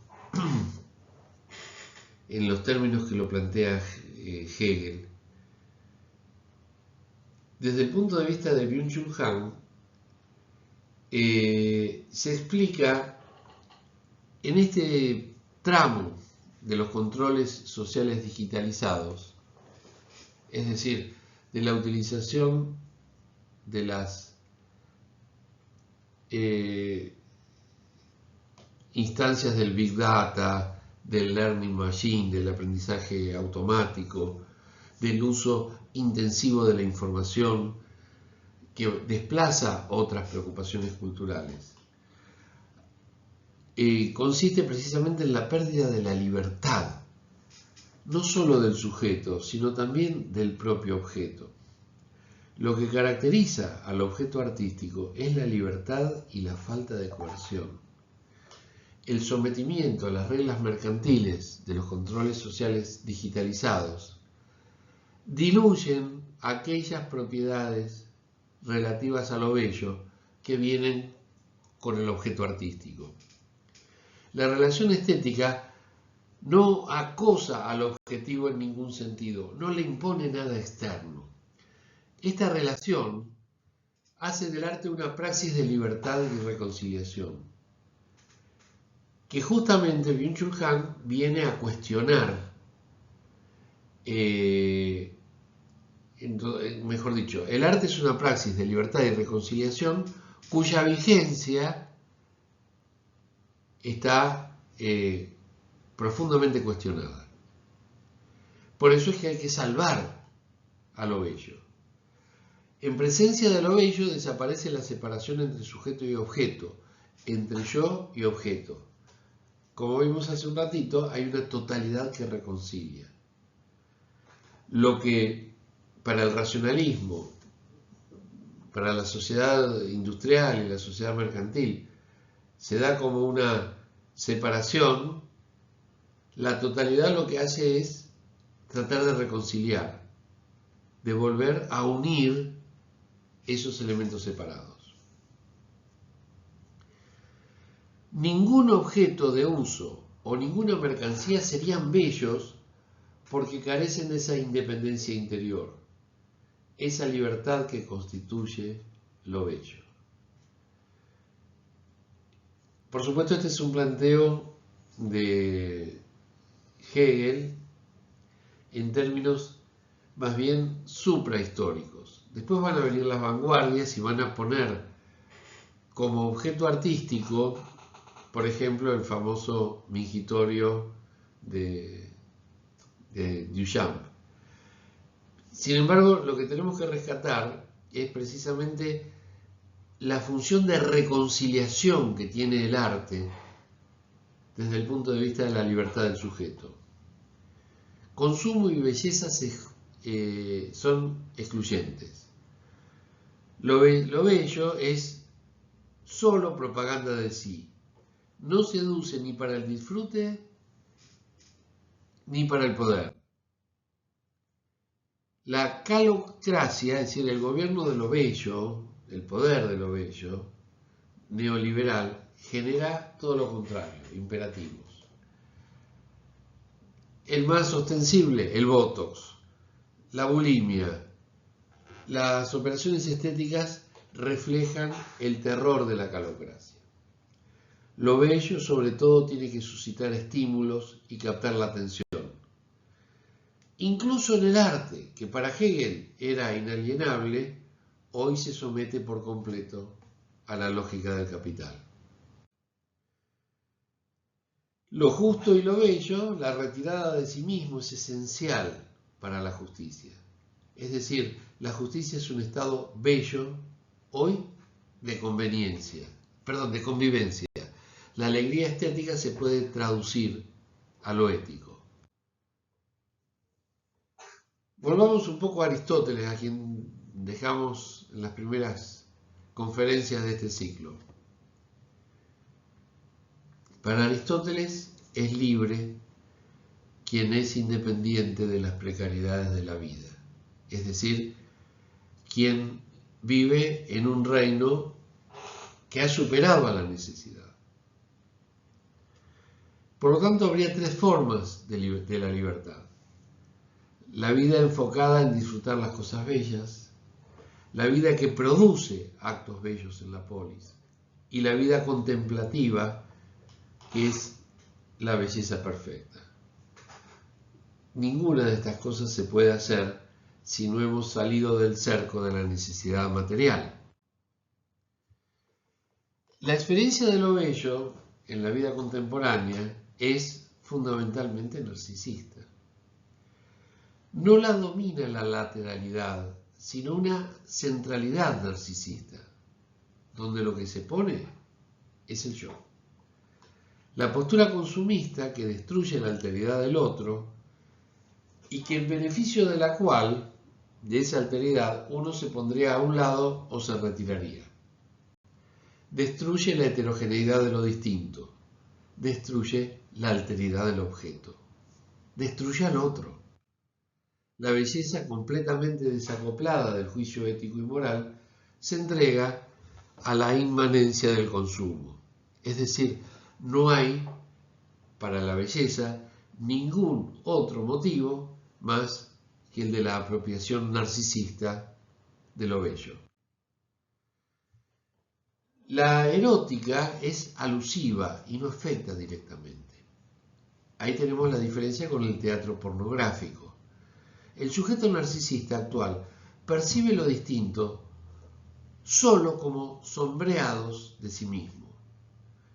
en los términos que lo plantea Hegel. Desde el punto de vista de Byung-Chul Han, se explica en este tramo de los controles sociales digitalizados, es decir, de la utilización de las instancias del Big Data, del Learning Machine, del aprendizaje automático, del uso intensivo de la información que desplaza otras preocupaciones culturales. Consiste precisamente en la pérdida de la libertad, no solo del sujeto, sino también del propio objeto. Lo que caracteriza al objeto artístico es la libertad y la falta de coerción. El sometimiento a las reglas mercantiles de los controles sociales digitalizados diluyen aquellas propiedades relativas a lo bello que vienen con el objeto artístico. La relación estética no acosa al objetivo en ningún sentido, no le impone nada externo. Esta relación hace del arte una praxis de libertad y reconciliación, que justamente Byung-Chul Han viene a cuestionar, mejor dicho, el arte es una praxis de libertad y reconciliación cuya vigencia está profundamente cuestionada. Por eso es que hay que salvar a lo bello. En presencia de lo bello desaparece la separación entre sujeto y objeto, entre yo y objeto. Como vimos hace un ratito, hay una totalidad que reconcilia. Lo que para el racionalismo, para la sociedad industrial y la sociedad mercantil, se da como una separación, la totalidad lo que hace es tratar de reconciliar, de volver a unir esos elementos separados. Ningún objeto de uso o ninguna mercancía serían bellos porque carecen de esa independencia interior, esa libertad que constituye lo bello. Por supuesto, este es un planteo de Hegel en términos más bien suprahistóricos. Después van a venir las vanguardias y van a poner como objeto artístico, por ejemplo, el famoso mingitorio de Duchamp. Sin embargo, lo que tenemos que rescatar es precisamente la función de reconciliación que tiene el arte desde el punto de vista de la libertad del sujeto. Consumo y belleza son excluyentes. Lo bello es solo propaganda de sí. No seduce ni para el disfrute ni para el poder. La calocracia, es decir, el gobierno de lo bello, el poder de lo bello, neoliberal, genera todo lo contrario, imperativos. El más ostensible, el botox, la bulimia. Las operaciones estéticas reflejan el terror de la calocracia. Lo bello, sobre todo, tiene que suscitar estímulos y captar la atención. Incluso en el arte, que para Hegel era inalienable, hoy se somete por completo a la lógica del capital. Lo justo y lo bello, la retirada de sí mismo es esencial para la justicia. Es decir, la justicia es un estado bello, hoy, de conveniencia, de convivencia. La alegría estética se puede traducir a lo ético. Volvamos un poco a Aristóteles, a quien dejamos en las primeras conferencias de este ciclo. Para Aristóteles es libre quien es independiente de las precariedades de la vida, es decir, quien vive en un reino que ha superado a la necesidad. Por lo tanto, habría tres formas de la libertad. La vida enfocada en disfrutar las cosas bellas, la vida que produce actos bellos en la polis, y la vida contemplativa, que es la belleza perfecta. Ninguna de estas cosas se puede hacer si no hemos salido del cerco de la necesidad material. La experiencia de lo bello en la vida contemporánea es fundamentalmente narcisista. No la domina la lateralidad, sino una centralidad narcisista, donde lo que se pone es el yo. La postura consumista que destruye la alteridad del otro y que en beneficio de la cual, de esa alteridad, uno se pondría a un lado o se retiraría. Destruye la heterogeneidad de lo distinto, destruye la alteridad del objeto, destruye al otro. La belleza, completamente desacoplada del juicio ético y moral, se entrega a la inmanencia del consumo. Es decir, no hay para la belleza ningún otro motivo más que el de la apropiación narcisista de lo bello. La erótica es alusiva y no afecta directamente. Ahí tenemos la diferencia con el teatro pornográfico. El sujeto narcisista actual percibe lo distinto solo como sombreados de sí mismo.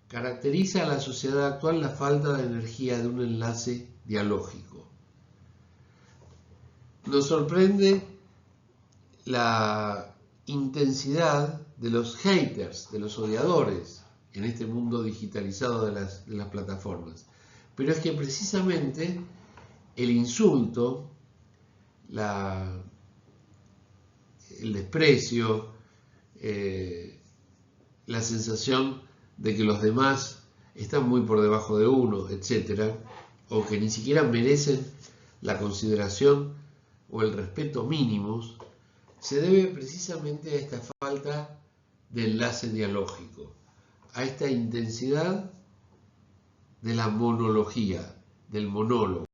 Caracteriza a la sociedad actual la falta de energía de un enlace dialógico. Nos sorprende la intensidad de los haters, de los odiadores en este mundo digitalizado de las plataformas. Pero es que precisamente el insulto, el desprecio, la sensación de que los demás están muy por debajo de uno, etc., o que ni siquiera merecen la consideración o el respeto mínimos, se debe precisamente a esta falta de enlace dialógico, a esta intensidad de la monología, del monólogo.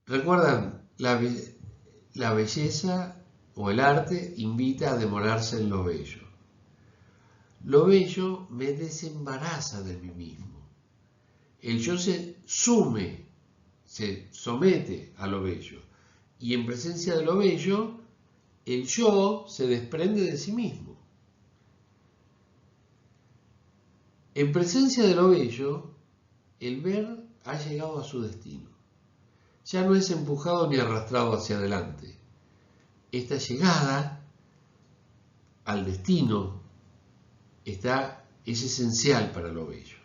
¿Recuerdan? La belleza o el arte invita a demorarse en lo bello. Lo bello me desembaraza de mí mismo. El yo se somete a lo bello. Y en presencia de lo bello, el yo se desprende de sí mismo. En presencia de lo bello, el ver ha llegado a su destino. Ya no es empujado ni arrastrado hacia adelante. Esta llegada al destino es esencial para lo bello.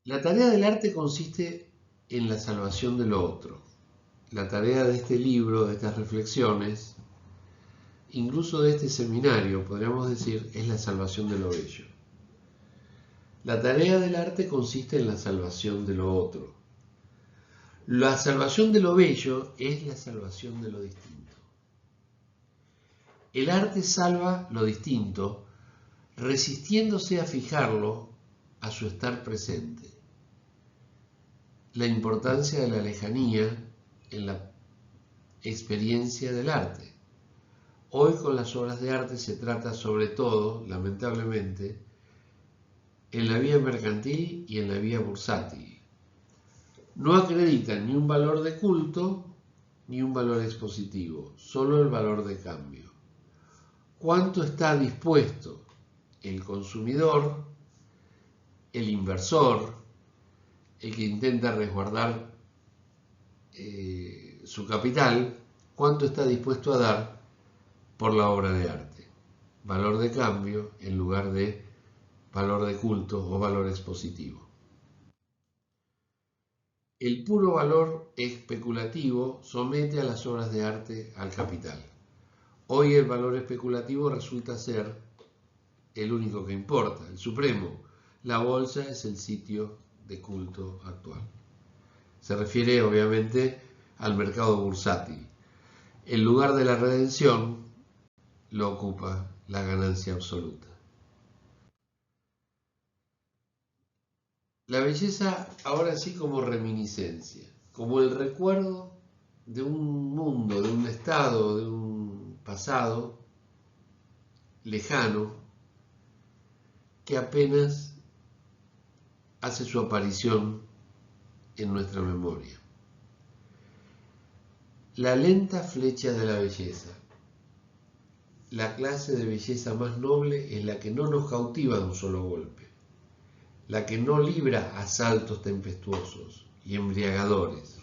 La tarea del arte consiste en la salvación de lo otro. La tarea de este libro, de estas reflexiones, incluso de este seminario, podríamos decir, es la salvación de lo bello. La tarea del arte consiste en la salvación de lo otro. La salvación de lo bello es la salvación de lo distinto. El arte salva lo distinto, resistiéndose a fijarlo a su estar presente. La importancia de la lejanía en la experiencia del arte. Hoy con las obras de arte se trata sobre todo, lamentablemente, en la vía mercantil y en la vía bursátil. No acreditan ni un valor de culto ni un valor expositivo, solo el valor de cambio. ¿Cuánto está dispuesto el consumidor, el inversor, el que intenta resguardar su capital, cuánto está dispuesto a dar por la obra de arte? Valor de cambio en lugar de valor de culto o valor expositivo. El puro valor especulativo somete a las obras de arte al capital. Hoy el valor especulativo resulta ser el único que importa, el supremo. La bolsa es el sitio de culto actual. Se refiere obviamente al mercado bursátil. El lugar de la redención lo ocupa la ganancia absoluta. La belleza ahora sí como reminiscencia, como el recuerdo de un mundo, de un estado, de un pasado lejano que apenas hace su aparición en nuestra memoria. La lenta flecha de la belleza. La clase de belleza más noble es la que no nos cautiva de un solo golpe, la que no libra asaltos tempestuosos y embriagadores.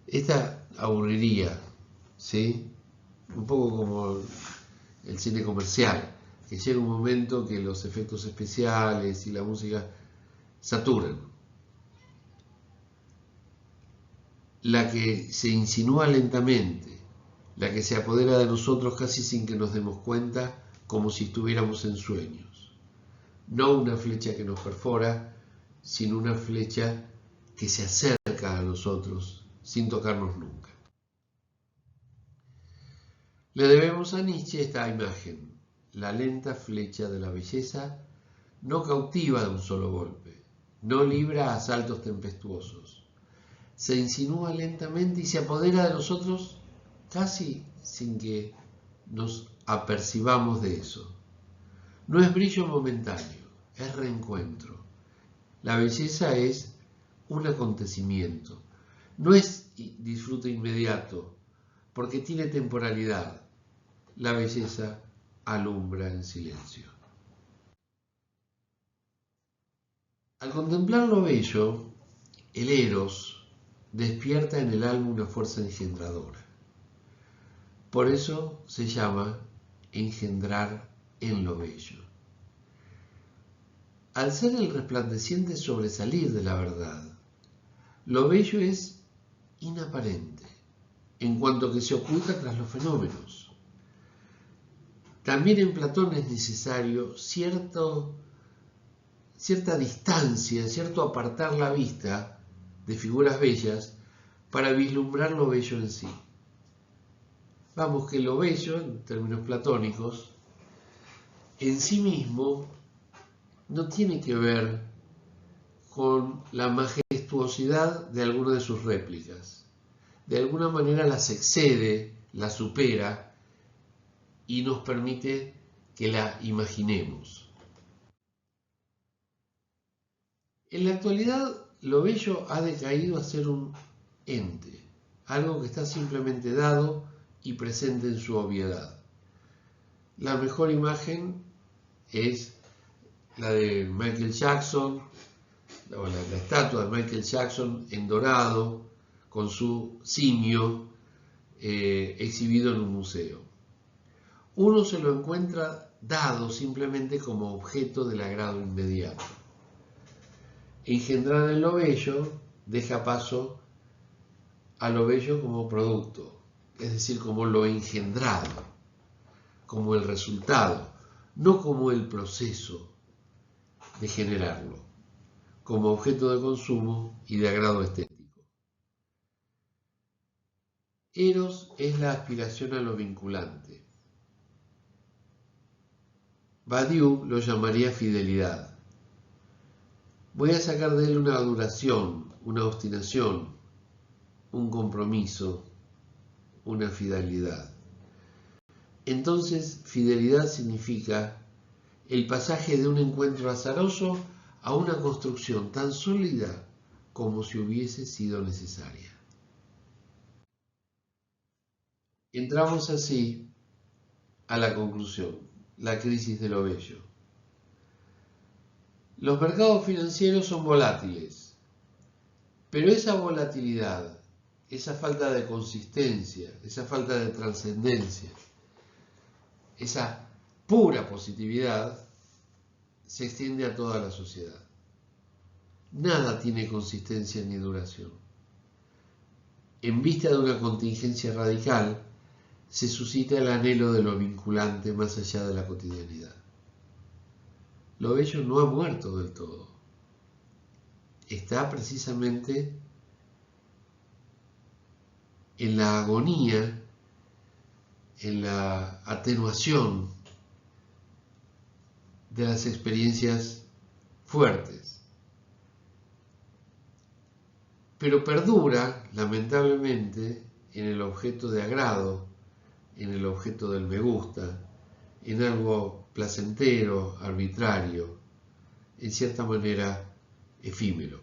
Esta aburriría, ¿sí? Un poco como el cine comercial, que llega un momento que los efectos especiales y la música saturan. La que se insinúa lentamente, la que se apodera de nosotros casi sin que nos demos cuenta, como si estuviéramos en sueños. No una flecha que nos perfora, sino una flecha que se acerca a nosotros sin tocarnos nunca. Le debemos a Nietzsche esta imagen. La lenta flecha de la belleza no cautiva de un solo golpe, no libra asaltos tempestuosos. Se insinúa lentamente y se apodera de nosotros casi sin que nos apercibamos de eso. No es brillo momentáneo, es reencuentro. La belleza es un acontecimiento, no es disfrute inmediato, porque tiene temporalidad. La belleza alumbra en silencio. Al contemplar lo bello, el eros despierta en el alma una fuerza engendradora. Por eso se llama engendrar en lo bello. Al ser el resplandeciente sobresalir de la verdad, lo bello es inaparente, en cuanto que se oculta tras los fenómenos. También en Platón es necesario cierta distancia, cierto apartar la vista de figuras bellas para vislumbrar lo bello en sí. Vamos, que lo bello, en términos platónicos, en sí mismo no tiene que ver con la majestuosidad de alguna de sus réplicas. De alguna manera las excede, las supera y nos permite que la imaginemos. En la actualidad, lo bello ha decaído a ser un ente, algo que está simplemente dado y presente en su obviedad. La mejor imagen es la de Michael Jackson, la estatua de Michael Jackson en dorado, con su simio exhibido en un museo. Uno se lo encuentra dado simplemente como objeto del agrado inmediato. Engendrar en lo bello deja paso a lo bello como producto, es decir, como lo engendrado, como el resultado, no como el proceso de generarlo, como objeto de consumo y de agrado estético. Eros es la aspiración a lo vinculante. Badiou lo llamaría fidelidad. Voy a sacar de él una duración, una obstinación, un compromiso, una fidelidad. Entonces, fidelidad significa el pasaje de un encuentro azaroso a una construcción tan sólida como si hubiese sido necesaria. Entramos así a la conclusión, la crisis de lo bello. Los mercados financieros son volátiles, pero esa volatilidad, esa falta de consistencia, esa falta de trascendencia, esa pura positividad se extiende a toda la sociedad. Nada tiene consistencia ni duración. En vista de una contingencia radical, se suscita el anhelo de lo vinculante más allá de la cotidianidad. Lo bello no ha muerto del todo. Está precisamente en la agonía, en la atenuación de las experiencias fuertes. Pero perdura, lamentablemente, en el objeto de agrado, en el objeto del me gusta, en algo placentero, arbitrario, en cierta manera efímero.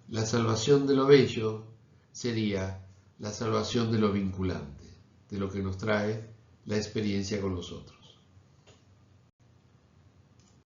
La salvación de lo bello sería la salvación de lo vinculante, de lo que nos trae la experiencia con los otros.